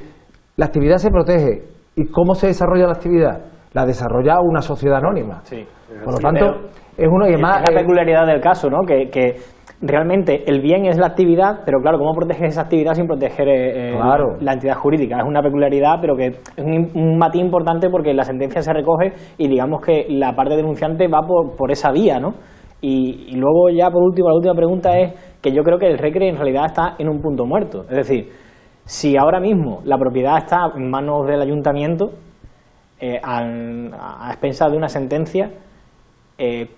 la actividad se protege. ¿Y cómo se desarrolla la actividad? La desarrolla una sociedad anónima. Sí. Por lo tanto, es uno y más. Es la peculiaridad del caso, ¿no? Que realmente el bien es la actividad, pero claro, ¿cómo proteger esa actividad sin proteger la entidad jurídica? Es una peculiaridad, pero que es un matiz importante, porque la sentencia se recoge y digamos que la parte denunciante va por esa vía, ¿no? Y luego ya por último, la última pregunta es que yo creo que el Recre en realidad está en un punto muerto. Es decir, si ahora mismo la propiedad está en manos del ayuntamiento, a expensas de una sentencia,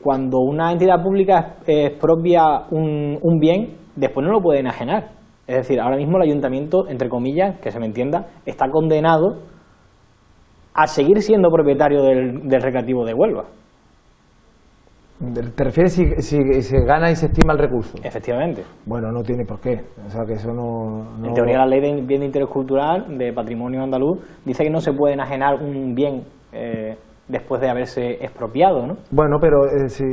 cuando una entidad pública expropia un bien, después no lo puede enajenar. Es decir, ahora mismo el ayuntamiento, entre comillas, que se me entienda, está condenado a seguir siendo propietario del Recreativo de Huelva. ¿Te refieres si se gana y se estima el recurso? Efectivamente. Bueno, no tiene por qué. O sea, que eso no... En teoría, la ley de bien de interés cultural, de patrimonio andaluz, dice que no se puede enajenar un bien después de haberse expropiado, ¿no? Bueno, pero si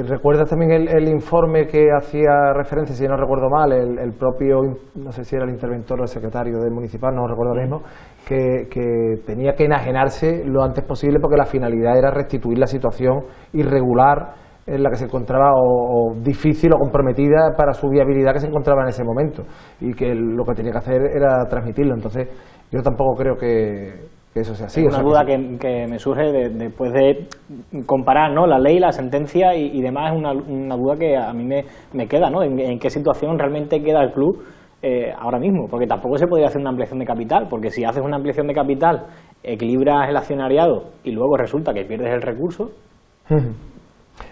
recuerdas también el informe que hacía referencia, si no recuerdo mal, el propio, no sé si era el interventor o el secretario del municipal, no recuerdo ahora mismo, que tenía que enajenarse lo antes posible, porque la finalidad era restituir la situación irregular en la que se encontraba, o difícil o comprometida para su viabilidad que se encontraba en ese momento, y que lo que tenía que hacer era transmitirlo. Entonces yo tampoco creo que eso sea así. Es una duda que me surge después de comparar, ¿no?, la ley, la sentencia y demás. Es una duda que a mí me queda, ¿no? En qué situación realmente queda el club ahora mismo, porque tampoco se podría hacer una ampliación de capital, porque si haces una ampliación de capital, equilibras el accionariado y luego resulta que pierdes el recurso.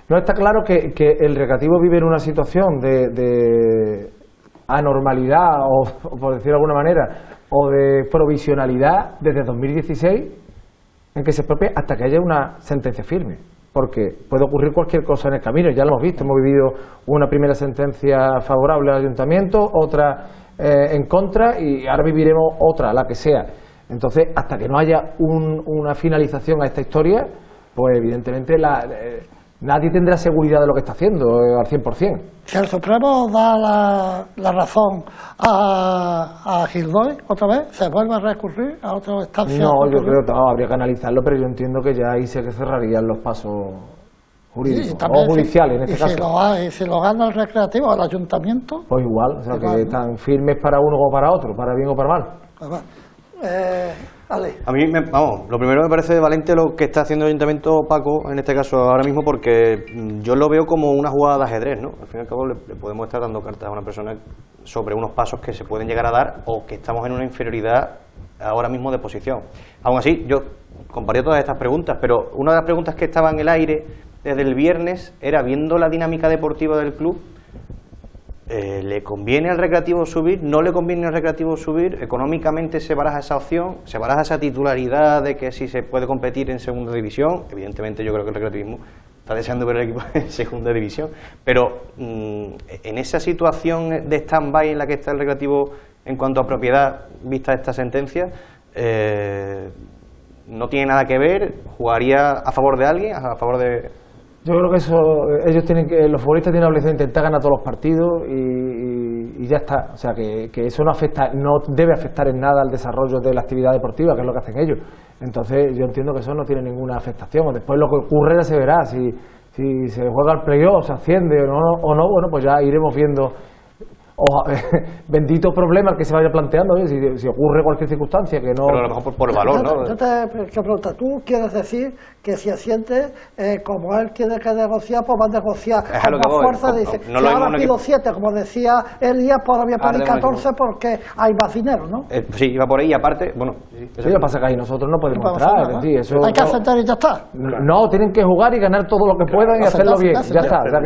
No, está claro que el Recreativo vive en una situación de anormalidad, o por decirlo de alguna manera, o de provisionalidad desde 2016, en que se expropia hasta que haya una sentencia firme, porque puede ocurrir cualquier cosa en el camino. Ya lo hemos visto, hemos vivido una primera sentencia favorable al ayuntamiento, otra en contra, y ahora viviremos otra, la que sea. Entonces, hasta que no haya una finalización a esta historia, pues evidentemente nadie tendrá seguridad de lo que está haciendo al 100%. Si el Supremo da la razón a Gildoy otra vez, ¿se vuelve a recurrir a otra instancia? No, yo creo que habría que analizarlo, pero yo entiendo que ya ahí se cerrarían los pasos jurídicos, o judiciales en este caso. Y si lo gana el Recreativo, el ayuntamiento... Pues igual, o sea, igual, que están firmes para uno o para otro, para bien o para mal. Ale. A mí, lo primero me parece valente lo que está haciendo el ayuntamiento, Paco, en este caso ahora mismo, porque yo lo veo como una jugada de ajedrez, ¿no? Al fin y al cabo le podemos estar dando cartas a una persona sobre unos pasos que se pueden llegar a dar, o que estamos en una inferioridad ahora mismo de posición. Aún así, yo compartí todas estas preguntas, pero una de las preguntas que estaba en el aire desde el viernes era, viendo la dinámica deportiva del club, ¿le conviene al Recreativo subir? ¿No le conviene al Recreativo subir? ¿Económicamente se baraja esa opción? ¿Se baraja esa titularidad de que si se puede competir en segunda división? Evidentemente yo creo que el Recreativismo está deseando ver el equipo en segunda división, pero en esa situación de stand-by en la que está el Recreativo en cuanto a propiedad, vista esta sentencia, no tiene nada que ver. ¿Jugaría a favor de alguien? ¿A favor de...? Yo creo que eso, los futbolistas tienen la obligación de intentar ganar todos los partidos y ya está. O sea, que eso no debe afectar en nada al desarrollo de la actividad deportiva, que es lo que hacen ellos. Entonces, yo entiendo que eso no tiene ninguna afectación. Después lo que ocurre ya se verá. Si se juega el playoff, se asciende o no, bueno, pues ya iremos viendo. Bendito problema el que se vaya planteando, si ocurre cualquier circunstancia que no... Pero a lo mejor por el valor, ¿no? Yo te pregunto, ¿tú quieres decir que si asciende, como él tiene que negociar, pues va a negociar con más fuerza? Dice, si ahora pido 7, como decía Elías, pues ahora voy a pedir 14 porque hay más dinero, ¿no? Sí, iba por ahí, y aparte, bueno... Sí, lo que pasa es que ahí nosotros no podemos entrar, ¿no? eso Hay que aceptar y ya está. No, tienen que jugar y ganar todo lo que puedan y hacerlo bien, ya está. O sea,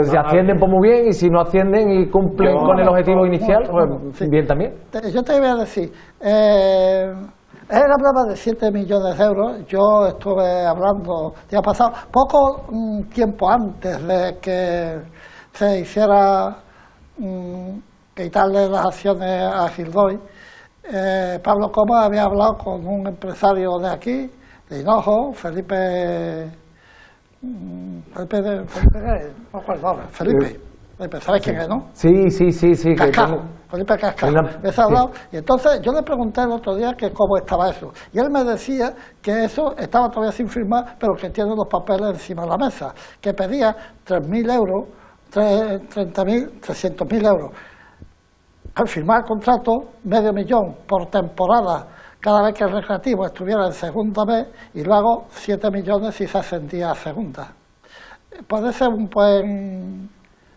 si ascienden, pues muy bien, y si no ascienden y cumplen con el objetivo inicial, pues bien también. Yo te voy a decir, él hablaba de 7 millones de euros, yo estuve hablando el día pasado, poco tiempo antes de que se hiciera quitarle las acciones a Gildoy, Pablo Coma había hablado con un empresario de aquí, de Hinojo, Felipe, ¿sabes quién es, no? Sí. Cascado, Felipe Cascado. Y entonces yo le pregunté el otro día que cómo estaba eso. Y él me decía que eso estaba todavía sin firmar, pero que tiene los papeles encima de la mesa. Que pedía 3.000 euros, 300.000 euros. Al firmar el contrato, 500.000 por temporada, cada vez que el Recreativo estuviera en segunda vez, y luego 7 millones si se ascendía a segunda. Puede ser un buen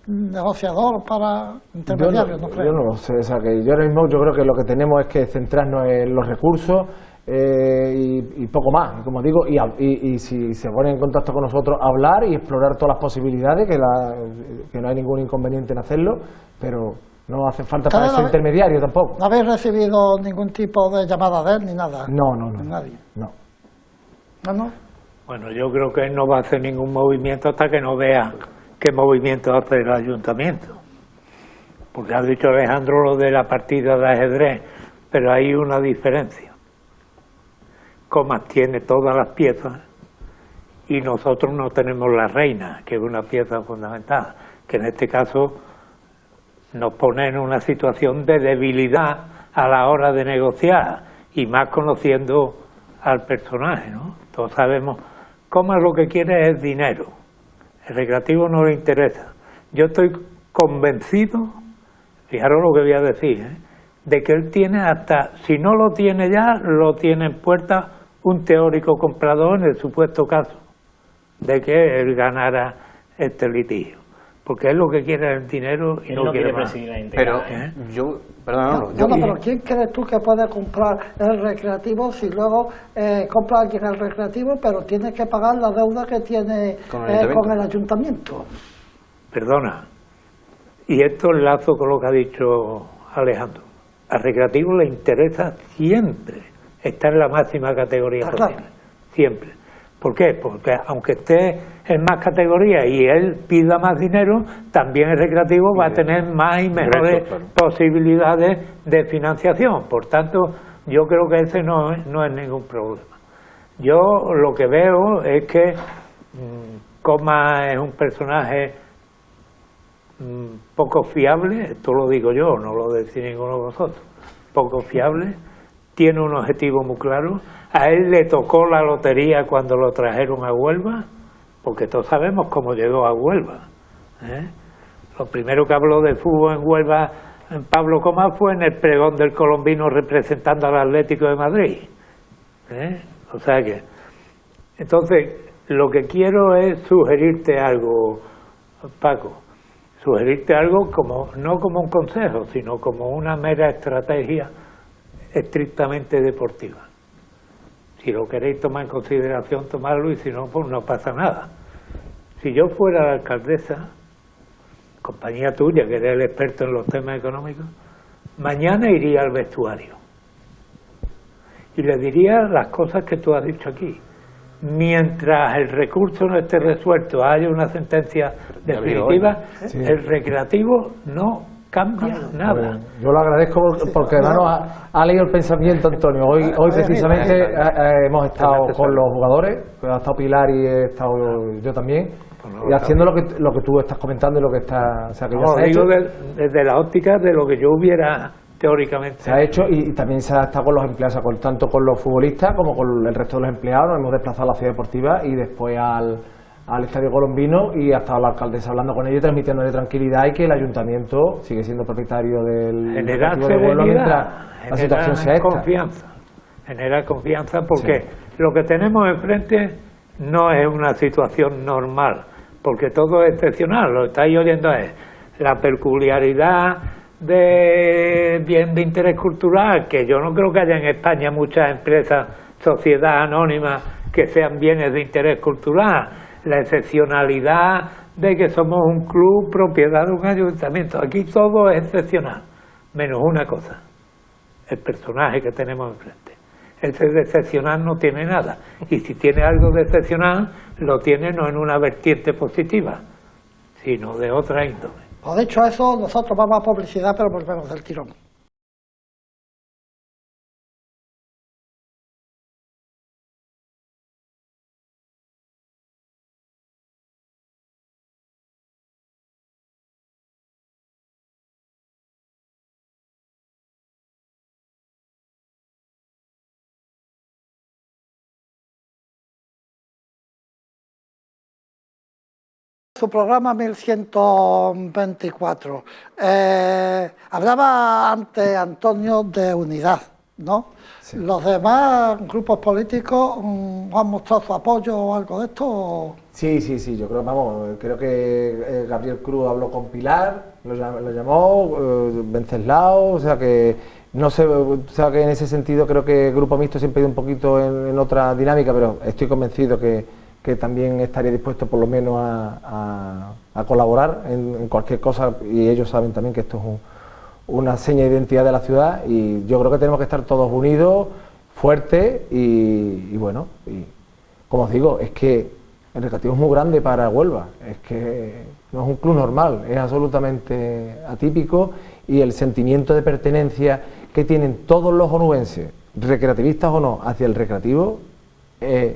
negociador para intermediarios, ¿no creo? Yo no lo sé, o sea, que yo ahora mismo yo creo que lo que tenemos es que centrarnos en los recursos y poco más, y como digo, y si se ponen en contacto con nosotros, hablar y explorar todas las posibilidades, que no hay ningún inconveniente en hacerlo, pero no hace falta para ese intermediario tampoco. ¿No habéis recibido ningún tipo de llamada de él ni nada? No. Nadie. No. ¿No? Bueno, yo creo que él no va a hacer ningún movimiento hasta que no vea qué movimiento hace el ayuntamiento. Porque ha dicho Alejandro lo de la partida de ajedrez, pero hay una diferencia. Comas tiene todas las piezas y nosotros no tenemos la reina, que es una pieza fundamental, que en este caso nos pone en una situación de debilidad a la hora de negociar, y más conociendo al personaje, ¿no? Todos sabemos, Comas lo que quiere es dinero, el Recreativo no le interesa. Yo estoy convencido, fijaros lo que voy a decir, de que él tiene hasta, si no lo tiene ya, lo tiene en puerta un teórico comprador en el supuesto caso de que él ganara este litigio. Porque él lo que quiere es el dinero y no quiere más. Pero pero ¿quién crees tú que puede comprar el Recreativo si luego compra alguien el Recreativo, pero tiene que pagar la deuda que tiene con el ayuntamiento? Perdona, y esto enlazo con lo que ha dicho Alejandro. Al Recreativo le interesa siempre estar en la máxima categoría posible, siempre. ¿Por qué? Porque aunque esté en más categorías y él pida más dinero, también el Recreativo va a tener más y mejores posibilidades de financiación. Por tanto, yo creo que ese no es ningún problema. Yo lo que veo es que Comas es un personaje poco fiable, esto lo digo yo, no lo decís ninguno de vosotros, poco fiable, tiene un objetivo muy claro. A él le tocó la lotería cuando lo trajeron a Huelva, porque todos sabemos cómo llegó a Huelva. Lo primero que habló de fútbol en Huelva, Pablo Comas, fue en el pregón del Colombino representando al Atlético de Madrid. O sea que, entonces, lo que quiero es sugerirte algo, Paco, sugerirte algo como no como un consejo, sino como una mera estrategia estrictamente deportiva. Si lo queréis tomar en consideración, tomarlo, y si no, pues no pasa nada. Si yo fuera la alcaldesa, compañía tuya, que eres el experto en los temas económicos, mañana iría al vestuario y le diría las cosas que tú has dicho aquí. Mientras el recurso no esté resuelto, haya una sentencia definitiva, el recreativo no cambia nada. Yo lo agradezco porque además ha leído el pensamiento, Antonio. Hoy precisamente hemos estado con los jugadores, ha estado Pilar y he estado yo también, y haciendo lo que tú estás comentando y lo que está, o sea, que ya se ha hecho. Desde la óptica de lo que yo hubiera teóricamente se ha hecho, y también se ha estado con los empleados, tanto con los futbolistas como con el resto de los empleados. Nos hemos desplazado a la ciudad deportiva y después al Estadio Colombino, y ha estado la alcaldesa hablando con ellos y transmitiéndole tranquilidad, y que el ayuntamiento sigue siendo propietario del generar de Huelva mientras la situación sea esta. Genera confianza, porque lo que tenemos enfrente no es una situación normal, porque todo es excepcional. Lo estáis oyendo, es la peculiaridad de bien de interés cultural, que yo no creo que haya en España muchas empresas, sociedad anónimas, que sean bienes de interés cultural. La excepcionalidad de que somos un club propiedad de un ayuntamiento. Aquí todo es excepcional, menos una cosa: el personaje que tenemos enfrente. Ese de excepcional no tiene nada, y si tiene algo de excepcional, lo tiene no en una vertiente positiva, sino de otra índole. Pues dicho eso, nosotros vamos a publicidad, pero volvemos del tirón. Su programa 1124. Hablaba antes Antonio de unidad, ¿no? Sí. ¿Los demás grupos políticos han mostrado su apoyo o algo de esto? Sí, yo creo que Gabriel Cruz habló con Pilar, lo llamó, Venceslao, o sea que no sé, o sea que en ese sentido creo que el Grupo Mixto siempre ha ido un poquito en otra dinámica, pero estoy convencido que también estaría dispuesto por lo menos a colaborar en cualquier cosa, y ellos saben también que esto es una seña de identidad de la ciudad, y yo creo que tenemos que estar todos unidos, fuertes, y bueno, y como os digo, es que el Recreativo es muy grande para Huelva, es que no es un club normal, es absolutamente atípico, y el sentimiento de pertenencia que tienen todos los onubenses, recreativistas o no, hacia el Recreativo es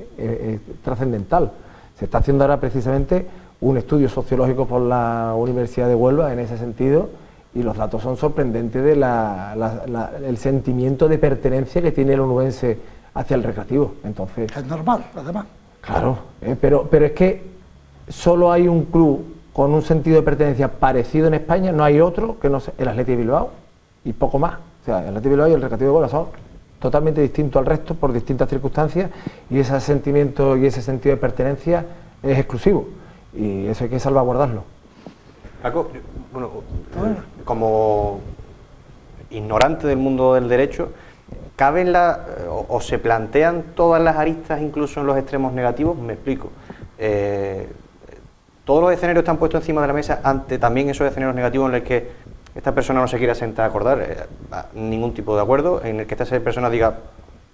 trascendental. Se está haciendo ahora precisamente un estudio sociológico por la Universidad de Huelva en ese sentido, y los datos son sorprendentes de el sentimiento de pertenencia que tiene el onubense hacia el Recreativo. Entonces, es normal, además. Claro, pero es que solo hay un club con un sentido de pertenencia parecido en España, no hay otro que no sea el Athletic Bilbao, y poco más. O sea, el Athletic Bilbao y el Recreativo de Huelva son totalmente distintos al resto por distintas circunstancias, y ese sentimiento y ese sentido de pertenencia es exclusivo, y eso hay que salvaguardarlo. Paco, bueno, como ignorante del mundo del derecho, ¿caben o se plantean todas las aristas incluso en los extremos negativos? Me explico. Todos los escenarios están puestos encima de la mesa ante también esos escenarios negativos en los que esta persona no se quiera sentar a acordar ningún tipo de acuerdo, en el que esta persona diga,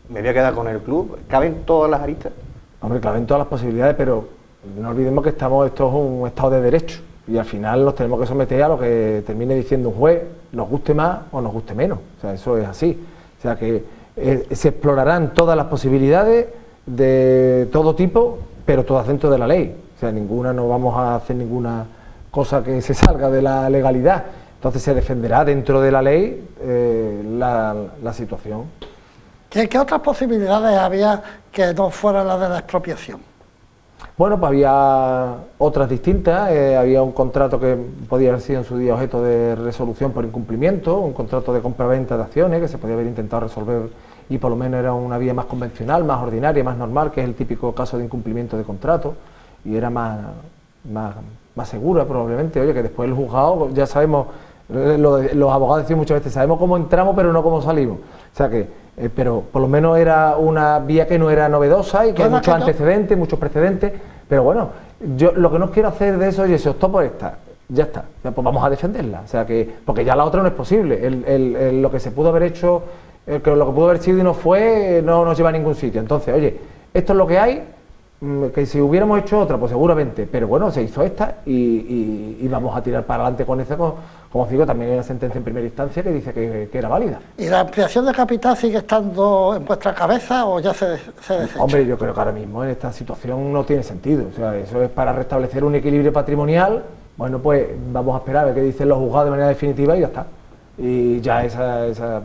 me voy a quedar con el club. ¿Caben todas las aristas? Hombre, caben todas las posibilidades, pero no olvidemos que esto es un Estado de Derecho, y al final nos tenemos que someter a lo que termine diciendo un juez, nos guste más o nos guste menos. O sea, eso es así. O sea, que se explorarán todas las posibilidades de todo tipo, pero todas dentro de la ley. O sea, no vamos a hacer ninguna cosa que se salga de la legalidad. Entonces se defenderá dentro de la ley la situación. ¿Qué otras posibilidades había que no fuera la de la expropiación? Bueno, pues había otras distintas. Había un contrato que podía haber sido en su día objeto de resolución por incumplimiento, un contrato de compraventa de acciones que se podía haber intentado resolver, y por lo menos era una vía más convencional, más ordinaria, más normal, que es el típico caso de incumplimiento de contrato, y era más segura probablemente. Oye, que después el juzgado, ya sabemos, los abogados decimos muchas veces, sabemos cómo entramos pero no cómo salimos. O sea que, pero por lo menos era una vía que no era novedosa y que hay muchos antecedentes, muchos precedentes, pero bueno, yo lo que no quiero hacer de eso, oye, se optó por esta, ya está, pues vamos a defenderla, o sea que, porque ya la otra no es posible, lo que se pudo haber hecho, lo que pudo haber sido y no fue, no nos lleva a ningún sitio, entonces, oye, esto es lo que hay, que si hubiéramos hecho otra, pues seguramente, pero bueno, se hizo esta y vamos a tirar para adelante con esa, como os digo, también hay una sentencia en primera instancia que dice que era válida. ¿Y la ampliación de capital sigue estando en vuestra cabeza o ya se desecha? Hombre, yo creo que ahora mismo en esta situación no tiene sentido, o sea, eso es para restablecer un equilibrio patrimonial, bueno, pues vamos a esperar a ver qué dicen los juzgados de manera definitiva y ya está. Y ya esa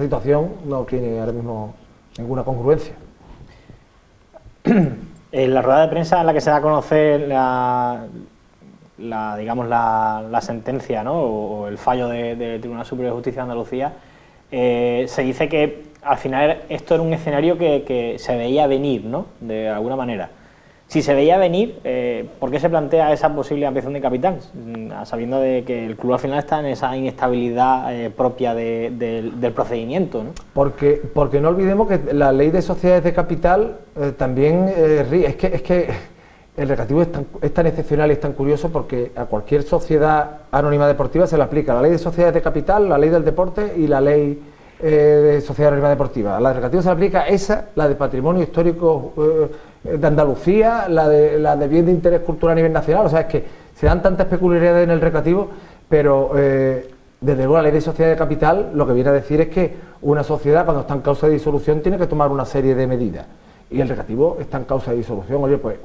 situación no tiene ahora mismo ninguna congruencia. En la rueda de prensa en la que se da a conocer digamos la sentencia, ¿no? o el fallo del Tribunal Superior de Justicia de Andalucía, se dice que al final esto era un escenario que se veía venir, ¿no? De alguna manera. Si se veía venir, ¿por qué se plantea esa posible ampliación de capital? Sabiendo de que el club al final está en esa inestabilidad propia del procedimiento, ¿no? Porque no olvidemos que la ley de sociedades de capital también es que el recreativo es tan excepcional y es tan curioso porque a cualquier sociedad anónima deportiva se le aplica la ley de sociedades de capital, la ley del deporte y la ley de sociedad anónima deportiva. A la de recreativo se le aplica esa, la de patrimonio histórico de Andalucía, la de bien de interés cultural a nivel nacional, o sea, es que se dan tantas peculiaridades en el recreativo, pero desde luego la ley de sociedad de capital lo que viene a decir es que una sociedad cuando está en causa de disolución tiene que tomar una serie de medidas, y el recreativo está en causa de disolución, oye, pues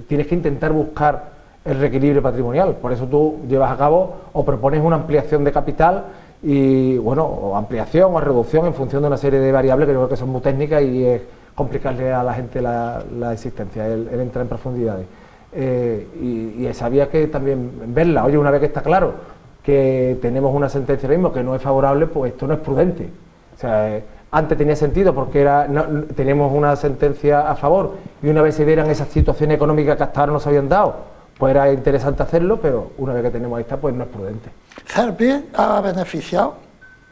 tienes que intentar buscar el reequilibrio patrimonial, por eso tú llevas a cabo o propones una ampliación de capital y, bueno, o ampliación o reducción en función de una serie de variables que yo creo que son muy técnicas y es complicarle a la gente la existencia, el entrar en profundidades. Y esa había que también verla. Oye, una vez que está claro que tenemos una sentencia ahora mismo que no es favorable, pues esto no es prudente. O sea, antes tenía sentido porque tenemos una sentencia a favor y una vez se dieran esas situaciones económicas que hasta ahora no se habían dado, pues era interesante hacerlo, pero una vez que tenemos ahí está, pues no es prudente. ¿Cervit ha beneficiado?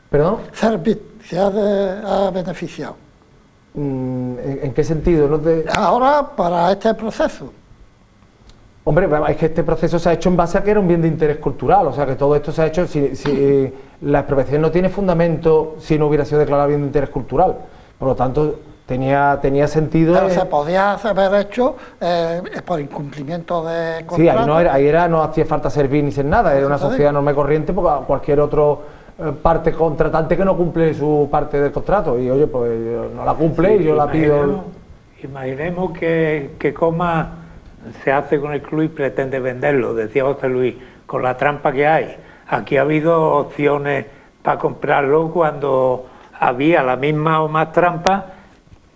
¿Perdón? ¿Cervit se ha beneficiado? ¿En qué sentido? Ahora, para este proceso. Hombre, es que este proceso se ha hecho en base a que era un bien de interés cultural, o sea que todo esto se ha hecho, si la expropiación no tiene fundamento si no hubiera sido declarado bien de interés cultural, por lo tanto tenía sentido. Pero se podía haber hecho por incumplimiento de contrato. Sí, ahí no hacía falta servir ni ser nada, era una sociedad normal y corriente porque cualquier otro parte contratante que no cumple su parte del contrato y oye, pues no la cumple y yo la pido. Imaginemos que Coma se hace con el club y pretende venderlo, decía José Luis, con la trampa que hay. Aquí ha habido opciones para comprarlo cuando había la misma o más trampa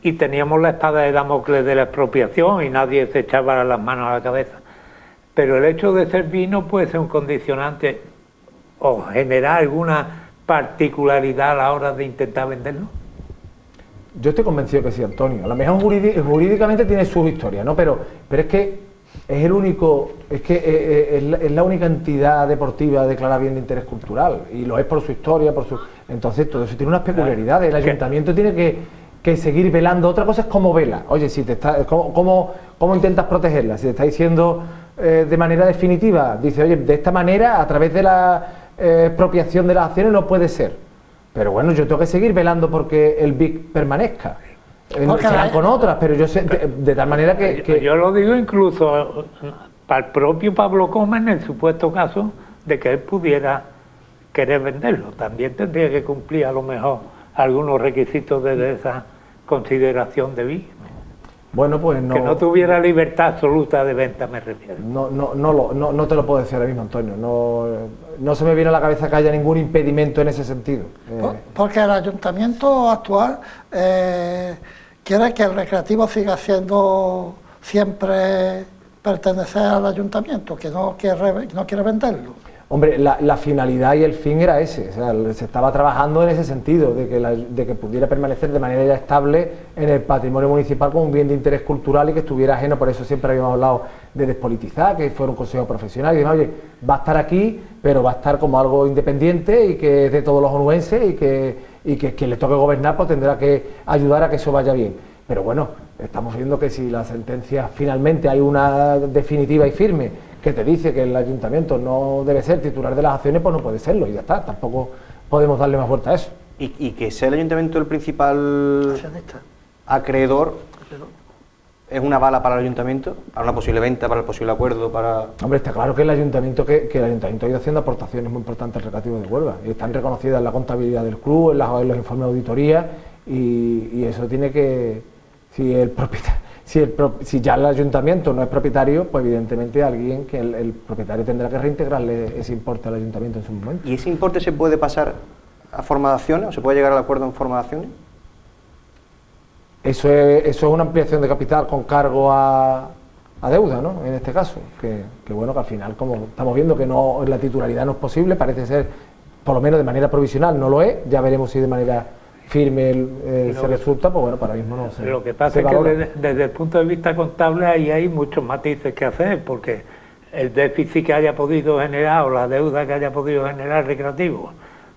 y teníamos la espada de Damocles de la expropiación y nadie se echaba las manos a la cabeza. Pero el hecho de ser vino puede ser un condicionante o generar alguna particularidad a la hora de intentar venderlo. Yo estoy convencido que sí, Antonio. A lo mejor jurídicamente tiene su historia, ¿no? Pero es que es el único, es la única entidad deportiva declarada bien de interés cultural y lo es por su historia, entonces todo eso tiene unas peculiaridades. El ayuntamiento tiene que seguir velando. Otra cosa es cómo vela. Oye, si cómo intentas protegerla. Si te está diciendo de manera definitiva, dice, oye, de esta manera, a través de la expropiación de las acciones no puede ser. Pero bueno, yo tengo que seguir velando porque el BIC permanezca. Serán con otras, pero yo sé de tal manera que... Yo lo digo incluso para el propio Pablo Coma en el supuesto caso de que él pudiera querer venderlo. También tendría que cumplir a lo mejor algunos requisitos de esa consideración de BIC. Bueno, pues no... Que no tuviera libertad absoluta de venta, me refiero. No te lo puedo decir ahora mismo, Antonio. No se me viene a la cabeza que haya ningún impedimento en ese sentido. Porque el ayuntamiento actual quiere que el recreativo siga siendo siempre pertenecer al ayuntamiento, que no quiere venderlo. Hombre, la finalidad y el fin era ese, o sea, se estaba trabajando en ese sentido, de que pudiera permanecer de manera ya estable en el patrimonio municipal como un bien de interés cultural y que estuviera ajeno, por eso siempre habíamos hablado de despolitizar, que fuera un consejo profesional y demás, oye, va a estar aquí, pero va a estar como algo independiente y que es de todos los onubenses y y que quien le toque gobernar pues tendrá que ayudar a que eso vaya bien. Pero bueno, estamos viendo que si la sentencia finalmente hay una definitiva y firme que te dice que el ayuntamiento no debe ser titular de las acciones, pues no puede serlo y ya está, tampoco podemos darle más vuelta a eso. Y que sea el ayuntamiento el principal acreedor, ¿es una bala para el ayuntamiento? ¿Para una posible venta, para el posible acuerdo? Hombre, está claro que el ayuntamiento ha ido haciendo aportaciones muy importantes al Recreativo de Huelva. Y están reconocidas en la contabilidad del club, en los informes de auditoría, y eso tiene que... Si ya el ayuntamiento no es propietario, pues evidentemente alguien que el propietario tendrá que reintegrarle ese importe al ayuntamiento en su momento. ¿Y ese importe se puede pasar a forma de acciones o se puede llegar al acuerdo en forma de acciones? Eso es una ampliación de capital con cargo a deuda, ¿no? En este caso, que bueno, que al final, como estamos viendo que no la titularidad no es posible, parece ser, por lo menos de manera provisional, no lo es, ya veremos si de manera firme se resulta, pues bueno, para mismo no sé. Lo que pasa es que desde el punto de vista contable ahí hay muchos matices que hacer, porque el déficit que haya podido generar o la deuda que haya podido generar Recreativo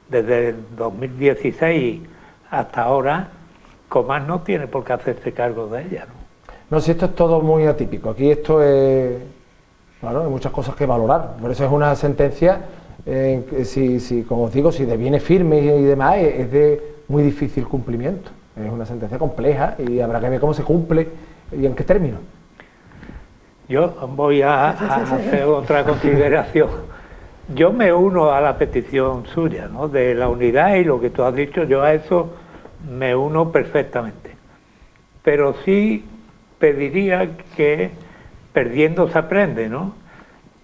desde el 2016 hasta ahora, Comas no tiene por qué hacerse cargo de ella, ¿no? No, si esto es todo muy atípico, aquí esto es, claro, hay muchas cosas que valorar, por eso es una sentencia, como os digo, si deviene firme y demás, es de muy difícil cumplimiento, es una sentencia compleja y habrá que ver cómo se cumple y en qué término. Yo voy a hacer otra consideración. Yo me uno a la petición suya, ¿no?, de la unidad, y lo que tú has dicho, yo a eso me uno perfectamente. Pero sí pediría que perdiendo se aprende, ¿no?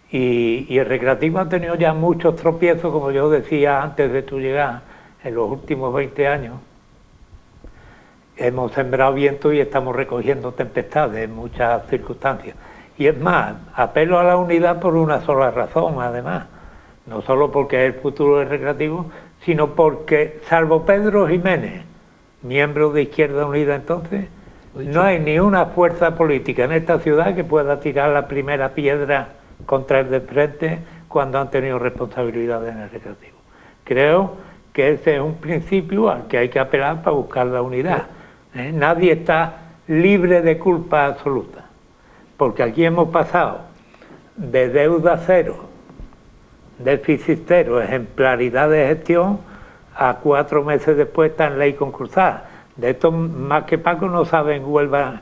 Y el Recreativo ha tenido ya muchos tropiezos, como yo decía antes de tu llegada, en los últimos 20 años. Hemos sembrado viento y estamos recogiendo tempestades en muchas circunstancias. Y es más, apelo a la unidad por una sola razón, además. No solo porque es el futuro del Recreativo, sino porque, salvo Pedro Jiménez, miembro de Izquierda Unida entonces, no hay ni una fuerza política en esta ciudad que pueda tirar la primera piedra contra el de frente cuando han tenido responsabilidades en el Recreativo. Creo que ese es un principio al que hay que apelar para buscar la unidad. Nadie está libre de culpa absoluta, porque aquí hemos pasado de deuda cero, déficit cero, ejemplaridad de gestión, a 4 meses después está en ley concursada. De esto más que Paco no sabe en Huelva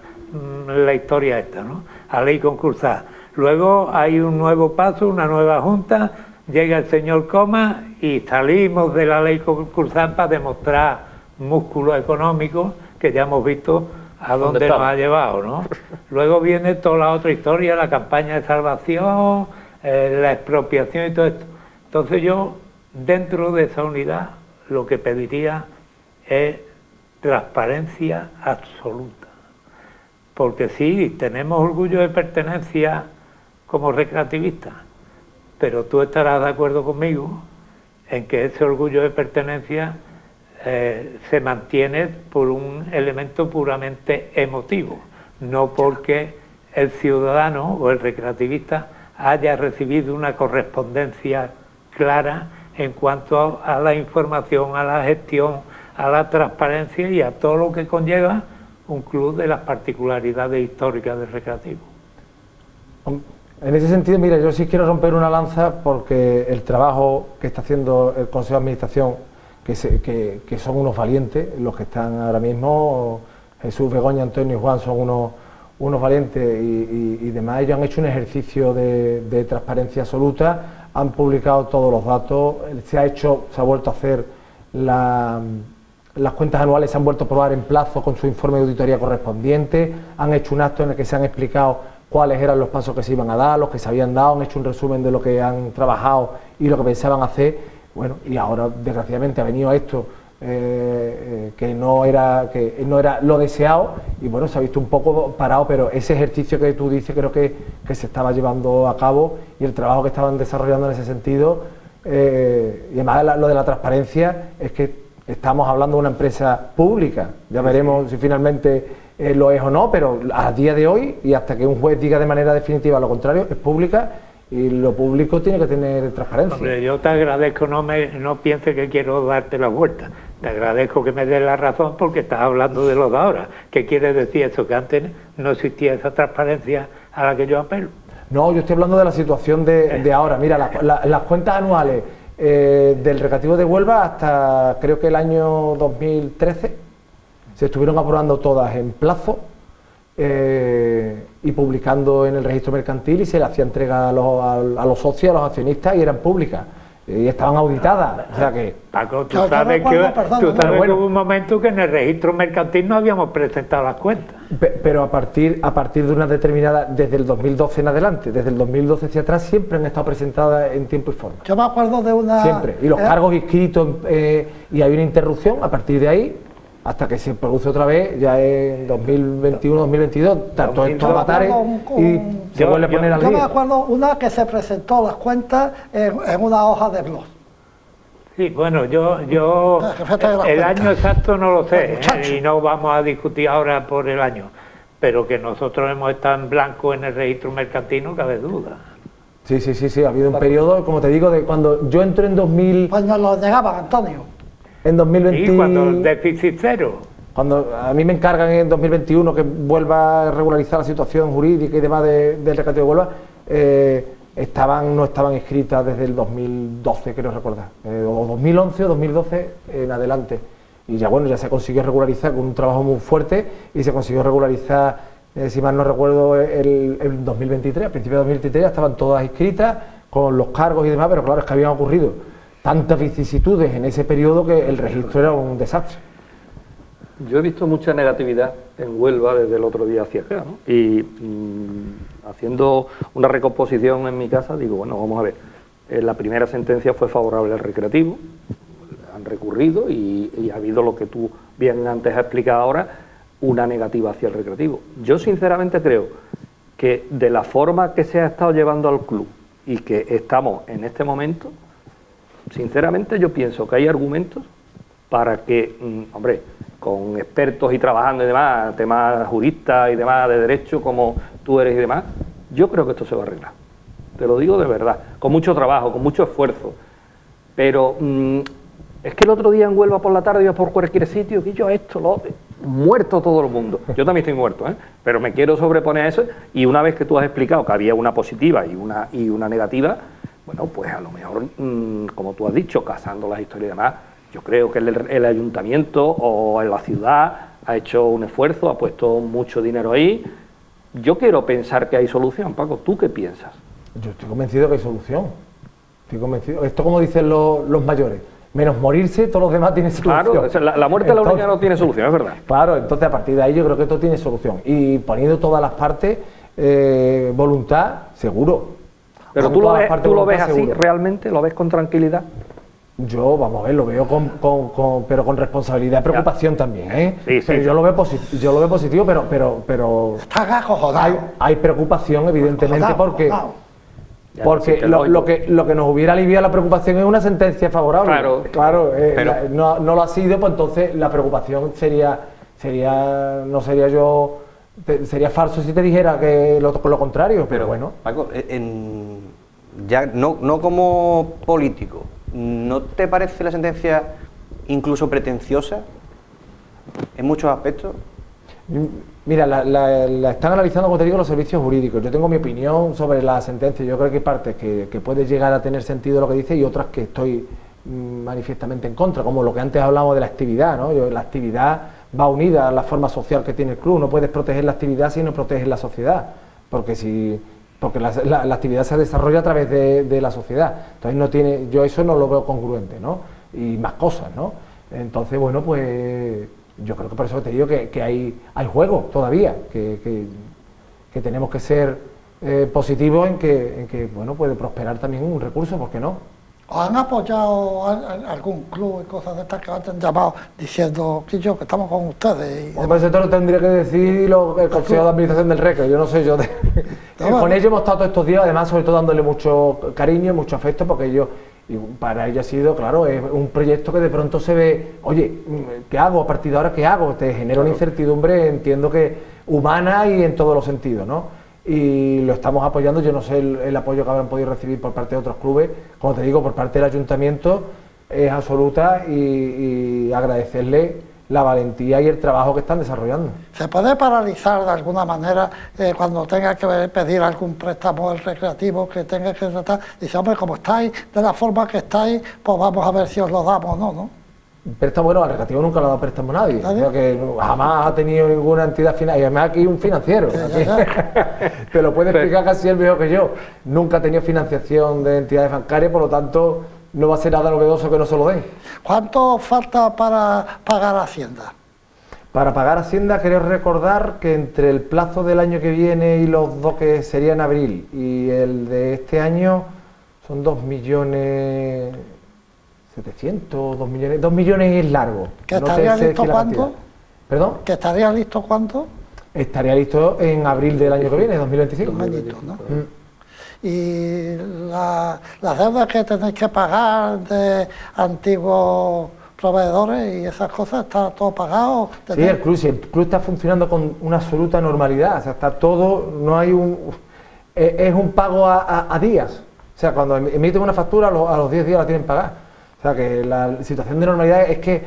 la historia esta, ¿no? A ley concursada. Luego hay un nuevo paso, una nueva junta, llega el señor Comas y salimos de la ley concursal para demostrar músculo económico, que ya hemos visto a dónde nos ha llevado, ¿no? Luego viene toda la otra historia, la campaña de salvación, la expropiación y todo esto. Entonces yo, dentro de esa unidad, lo que pediría es transparencia absoluta. Porque sí, tenemos orgullo de pertenencia como recreativistas, pero tú estarás de acuerdo conmigo en que ese orgullo de pertenencia se mantiene por un elemento puramente emotivo, no porque el ciudadano o el recreativista haya recibido una correspondencia clara en cuanto a la información, a la gestión, a la transparencia y a todo lo que conlleva un club de las particularidades históricas del Recreativo. En ese sentido, mira, yo sí quiero romper una lanza porque el trabajo que está haciendo el Consejo de Administración, que son unos valientes, los que están ahora mismo, Jesús, Begoña, Antonio y Juan son unos valientes y demás, ellos han hecho un ejercicio de transparencia absoluta, han publicado todos los datos, se ha vuelto a hacer las cuentas anuales, se han vuelto a aprobar en plazo con su informe de auditoría correspondiente, han hecho un acto en el que se han explicado cuáles eran los pasos que se iban a dar, los que se habían dado, han hecho un resumen de lo que han trabajado y lo que pensaban hacer, bueno, y ahora desgraciadamente ha venido esto que no era lo deseado y bueno, se ha visto un poco parado, pero ese ejercicio que tú dices creo que se estaba llevando a cabo y el trabajo que estaban desarrollando en ese sentido, y además lo de la transparencia es que estamos hablando de una empresa pública, ya veremos si finalmente lo es o no, pero a día de hoy y hasta que un juez diga de manera definitiva lo contrario, es pública y lo público tiene que tener transparencia. Hombre, yo te agradezco, no pienses que quiero darte la vuelta. te agradezco que me des la razón porque estás hablando de los de ahora. ¿Qué quiere decir eso? Que antes no existía esa transparencia a la que yo apelo. No, yo estoy hablando de la situación de ahora. Mira, las cuentas anuales del Recreativo de Huelva hasta creo que el año 2013 se estuvieron aprobando todas en plazo y publicando en el registro mercantil, y se le hacía entrega a los socios, a los accionistas, y eran públicas y estaban auditadas. O sea que... Paco, tú sabes que hubo un momento que en el registro mercantil no habíamos presentado las cuentas. Pero a partir de una determinada, desde el 2012 en adelante, desde el 2012 hacia atrás, siempre han estado presentadas en tiempo y forma. Yo me acuerdo de una... Siempre. Y los cargos inscritos, y hay una interrupción a partir de ahí, hasta que se produce otra vez, ya en 2021, 2022, tanto estos avatares, y se vuelve a poner al día. Yo me acuerdo una que se presentó las cuentas en una hoja de blog. Sí, bueno, yo el año exacto no lo sé, y no vamos a discutir ahora por el año, pero que nosotros hemos estado en blanco en el registro mercantil no cabe duda. Sí, ha habido un periodo, como te digo, de cuando yo entro en 2000... Pues nos lo negaban, Antonio. En 2020... Sí, cuando el déficit cero. Cuando a mí me encargan en 2021 que vuelva a regularizar la situación jurídica y demás del Recreativo de Huelva, no estaban inscritas desde el 2012, creo recordar, o 2011 o 2012 en adelante. Y ya bueno, ya se consiguió regularizar con un trabajo muy fuerte, y se consiguió regularizar, si mal no recuerdo, el 2023, a principios de 2023 ya estaban todas inscritas con los cargos y demás, pero claro, es que habían ocurrido tantas vicisitudes en ese periodo que el registro era un desastre. Yo he visto mucha negatividad en Huelva desde el otro día hacia acá, ¿no? Y haciendo una recomposición en mi casa, digo, bueno, vamos a ver, la primera sentencia fue favorable al Recreativo, han recurrido y ha habido lo que tú bien antes has explicado ahora, una negativa hacia el Recreativo. Yo sinceramente creo que de la forma que se ha estado llevando al club y que estamos en este momento, sinceramente yo pienso que hay argumentos para que, hombre, con expertos y trabajando y demás, temas juristas y demás de derecho como tú eres y demás, yo creo que esto se va a arreglar. Te lo digo de verdad, con mucho trabajo, con mucho esfuerzo. Pero es que el otro día en Huelva por la tarde iba por cualquier sitio, que yo esto, lo otro, muerto todo el mundo. Yo también estoy muerto, pero me quiero sobreponer a eso, y una vez que tú has explicado que había una positiva y una negativa, bueno, pues a lo mejor, como tú has dicho, casando las historias y demás, yo creo que el ayuntamiento o la ciudad ha hecho un esfuerzo, ha puesto mucho dinero ahí. Yo quiero pensar que hay solución. Paco, ¿tú qué piensas? Yo estoy convencido que hay solución. Estoy convencido. Esto, como dicen los mayores, menos morirse, todos los demás tienen solución. Claro, la muerte entonces, la única no tiene solución, es verdad. Claro, entonces a partir de ahí yo creo que esto tiene solución. Y poniendo todas las partes, voluntad, seguro. Pero tú lo ves así, seguro. ¿Realmente? ¿Lo ves con tranquilidad? Yo, vamos a ver, lo veo pero con responsabilidad y preocupación también, ¿eh? Sí, pero yo lo veo positivo, pero estás acojonado. Hay preocupación, evidentemente, porque lo que nos hubiera aliviado la preocación es una sentencia favorable. Claro, no lo ha sido, pues entonces la preocupación sería falso si te dijera que lo contrario, pero bueno. Paco, ya no como político, ¿no te parece la sentencia incluso pretenciosa en muchos aspectos? Mira, la están analizando, como te digo, los servicios jurídicos. Yo tengo mi opinión sobre la sentencia. Yo creo que hay partes que puede llegar a tener sentido lo que dice, y otras que estoy manifiestamente en contra, como lo que antes hablamos de la actividad, ¿no? La actividad va unida a la forma social que tiene el club. No puedes proteger la actividad si no proteges la sociedad, porque la actividad se desarrolla a través de la sociedad. Entonces yo eso no lo veo congruente, ¿no? Y más cosas, ¿no? Entonces, bueno, pues yo creo que por eso te digo que hay juego todavía, que tenemos que ser positivos en que bueno, puede prosperar también un recurso, ¿por qué no? ¿Os han apoyado algún club y cosas de estas que os han llamado diciendo que estamos con ustedes? Pues eso lo tendría que decir el Consejo de Administración del Recreo, yo no sé, con ellos hemos estado todos estos días, además sobre todo dándole mucho cariño, mucho afecto, porque para ellos ha sido, claro, es un proyecto que de pronto se ve, oye, ¿qué hago? A partir de ahora, ¿qué hago? Te genera una incertidumbre, entiendo que humana y en todos los sentidos, ¿no? Y lo estamos apoyando. Yo no sé el apoyo que habrán podido recibir por parte de otros clubes, como te digo, por parte del ayuntamiento, es absoluta y agradecerle la valentía y el trabajo que están desarrollando. ¿Se puede paralizar de alguna manera cuando tenga que pedir algún préstamo el recreativo que tenga que tratar? Dice, hombre, como estáis de la forma que estáis, pues vamos a ver si os lo damos o no, ¿no? Préstamo, bueno, al recreativo nunca le ha dado préstamo a nadie. ¿Nadie? Creo que jamás ha tenido ninguna entidad financiera. Y además aquí un financiero. Te lo puede explicar casi el mejor que yo. Nunca ha tenido financiación de entidades bancarias, por lo tanto, no va a ser nada novedoso que no se lo den. ¿Cuánto falta para pagar Hacienda? Para pagar Hacienda, creo recordar que entre el plazo del año que viene y los dos que sería en abril y el de este año son 2.700.000, 2 millones es largo. ¿Que estaría listo cuándo? ¿Perdón? ¿Que estaría listo cuándo? Estaría listo en abril del año que viene, 2025. Un añito, ¿no? Y las deudas que tenéis que pagar de antiguos proveedores y esas cosas, ¿está todo pagado? Sí, el club está funcionando con una absoluta normalidad, o sea, está todo, no hay es un pago a días, o sea, cuando emiten una factura a los 10 días la tienen pagada, o sea, que la situación de normalidad es que,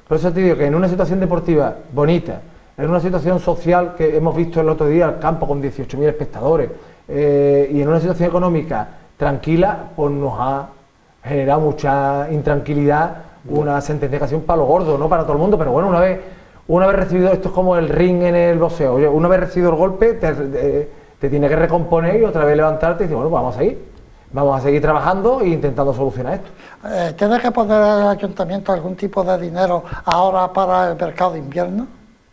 por eso te digo que en una situación deportiva bonita, en una situación social que hemos visto el otro día al campo con 18.000 espectadores, y en una situación económica tranquila, pues nos ha generado mucha intranquilidad una sentenciación para lo gordo, no para todo el mundo, pero bueno, una vez recibido, esto es como el ring en el boxeo, oye, una vez recibido el golpe te tiene que recomponer y otra vez levantarte y decir, bueno, pues vamos a seguir trabajando e intentando solucionar esto. ¿Tiene que poner el ayuntamiento algún tipo de dinero ahora para el mercado de invierno?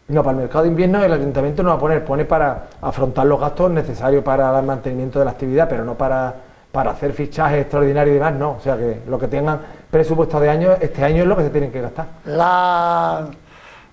No, para el mercado de invierno el ayuntamiento no va a pone para afrontar los gastos necesarios para el mantenimiento de la actividad, pero no para hacer fichajes extraordinarios y demás, no. O sea que lo que tengan presupuesto de año, este año es lo que se tienen que gastar.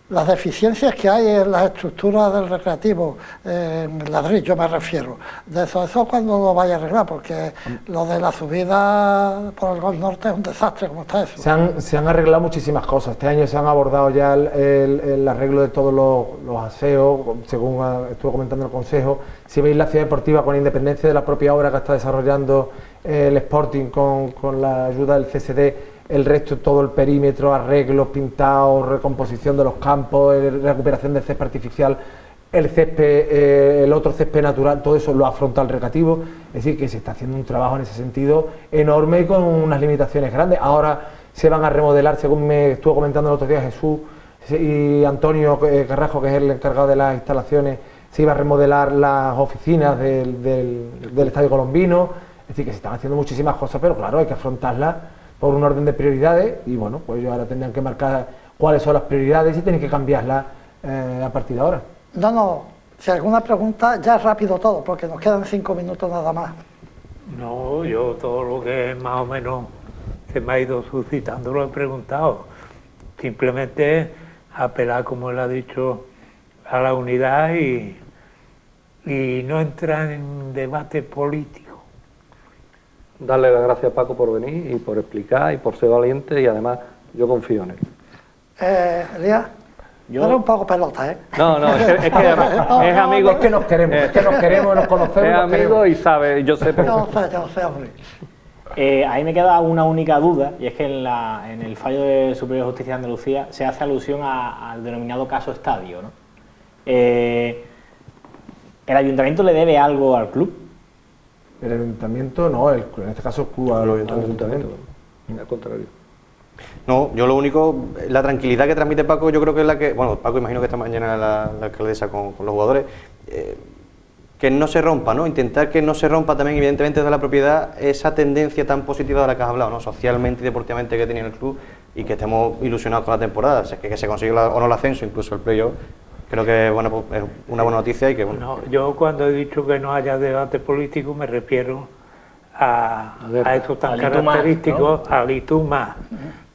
Las deficiencias que hay en las estructuras del recreativo, en el ladrillo me refiero, de eso cuando lo vaya a arreglar, porque lo de la subida por el Gol Norte es un desastre, ¿cómo está eso? Se han arreglado muchísimas cosas, este año se han abordado ya el arreglo de todos los aseos, según estuvo comentando el Consejo. Si veis la ciudad deportiva, con independencia de la propia obra que está desarrollando el Sporting con la ayuda del CSD, el resto, todo el perímetro, arreglos, pintados, recomposición de los campos, recuperación del césped artificial, el césped, el otro césped natural, todo eso lo afronta el recreativo. Es decir, que se está haciendo un trabajo en ese sentido enorme y con unas limitaciones grandes. Ahora se van a remodelar, según me estuvo comentando el otro día Jesús y Antonio Carrajo, que es el encargado de las instalaciones, se iba a remodelar las oficinas del Estadio Colombino. Es decir, que se están haciendo muchísimas cosas, pero claro, hay que afrontarlas por un orden de prioridades y bueno, pues ellos ahora tendrán que marcar cuáles son las prioridades y tienen que cambiarlas a partir de ahora. No, si alguna pregunta, ya rápido todo, porque nos quedan 5 minutos nada más. No, yo todo lo que más o menos se me ha ido suscitando lo he preguntado. Simplemente apelar, como él ha dicho, a la unidad y no entrar en debate político. Darle las gracias a Paco por venir y por explicar y por ser valiente, y además yo confío en él. Elías, yo eres un poco pelota, ¿eh? No, es que es amigo. Es que nos queremos, nos conocemos. Es amigo y sabe, yo sé por qué. Yo sé, hombre. ahí me queda una única duda, y es que en el fallo de Superior Justicia de Andalucía se hace alusión al denominado caso estadio, ¿no? ¿El ayuntamiento le debe algo al club? El ayuntamiento no, en este caso el club al ayuntamiento. Al contrario. No, yo lo único, la tranquilidad que transmite Paco, yo creo que es la que, bueno, Paco imagino que esta mañana la alcaldesa con los jugadores, que no se rompa, ¿no? Intentar que no se rompa también, evidentemente, de la propiedad, esa tendencia tan positiva de la que has hablado, ¿no? Socialmente y deportivamente que tenía el club, y que estemos ilusionados con la temporada, o sea, que se consigue o no el ascenso, incluso el playoff. Creo que bueno, pues es una buena noticia y que bueno. No, yo cuando he dicho que no haya debate político me refiero a eso tan característico, ¿no? Al y tú más.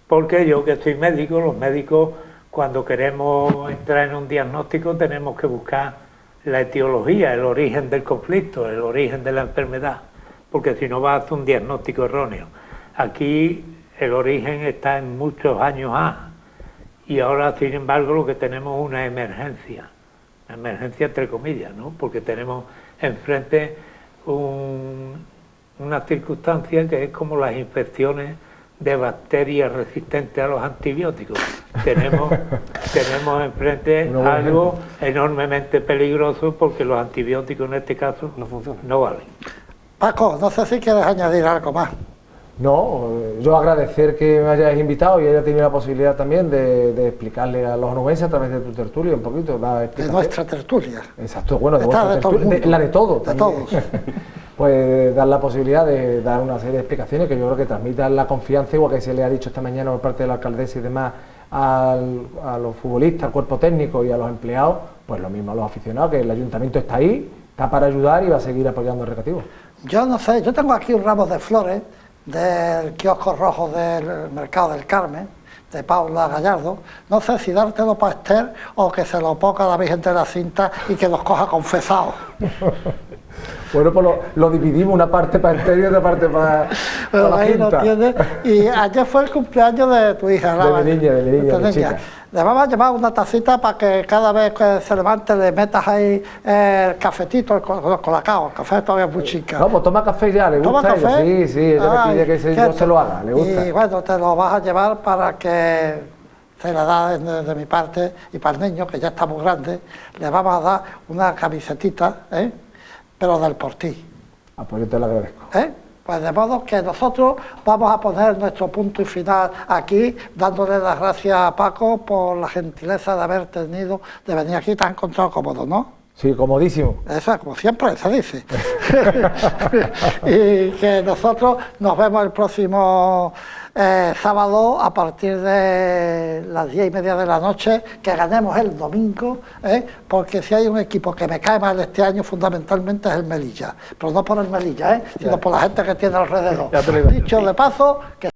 Porque yo que soy médico, los médicos cuando queremos entrar en un diagnóstico tenemos que buscar la etiología, el origen del conflicto, el origen de la enfermedad, porque si no va a hacer un diagnóstico erróneo. Aquí el origen está en muchos años A. Y ahora, sin embargo, lo que tenemos es una emergencia entre comillas, ¿no? Porque tenemos enfrente una circunstancia que es como las infecciones de bacterias resistentes a los antibióticos. Tenemos enfrente algo enormemente peligroso, porque los antibióticos en este caso No funcionan. no valen. Paco, no sé si quieres añadir algo más. No, yo agradecer que me hayáis invitado y haya tenido la posibilidad también de explicarle a los onubenses a través de tu tertulia un poquito la De explicación. nuestra tertulia. Exacto, bueno, de Está vuestra de todo el tertulia, mundo. la de todos. De también. todos. Pues dar la posibilidad de dar una serie de explicaciones que yo creo que transmitan la confianza, igual que se le ha dicho esta mañana por parte de la alcaldesa y demás, a los futbolistas, al cuerpo técnico y a los empleados, pues lo mismo a los aficionados, que el ayuntamiento está ahí, está para ayudar y va a seguir apoyando al Recreativo. Yo no sé, yo tengo aquí un ramo de flores del kiosco rojo del Mercado del Carmen, de Paula Gallardo. No sé si dártelo para Esther o que se lo ponga a la Virgen de la Cinta y que los coja confesados. Bueno, pues lo dividimos, una parte para el y otra parte para Pero la ahí lo Cinta. tienes. Y ayer fue el cumpleaños de tu hija, De mi niña, de mi chica. Le vamos a llevar una tacita para que cada vez que se levante le metas ahí el cafetito, el colacao. El café todavía es muy chica. No, pues toma café ya, ¿le ¿Toma gusta? Ella? café? Sí, ella me pide que yo se lo haga, le gusta. Y bueno, te lo vas a llevar para que se le da de mi parte, y para el niño, que ya está muy grande, le vamos a dar una camisetita, pero del por ti. Ah, pues yo te lo agradezco. Pues de modo que nosotros vamos a poner nuestro punto y final aquí, dándole las gracias a Paco por la gentileza de haber tenido, de venir aquí. Te has encontrado cómodo, ¿no? Sí, comodísimo. Eso es como siempre se dice. Y que nosotros nos vemos el próximo sábado a partir de las 10:30 de la noche, que ganemos el domingo, porque si hay un equipo que me cae mal este año fundamentalmente es el Melilla, pero no por el Melilla, sino por la gente que tiene alrededor. Ya te lo iba a decir. Dicho de paso, que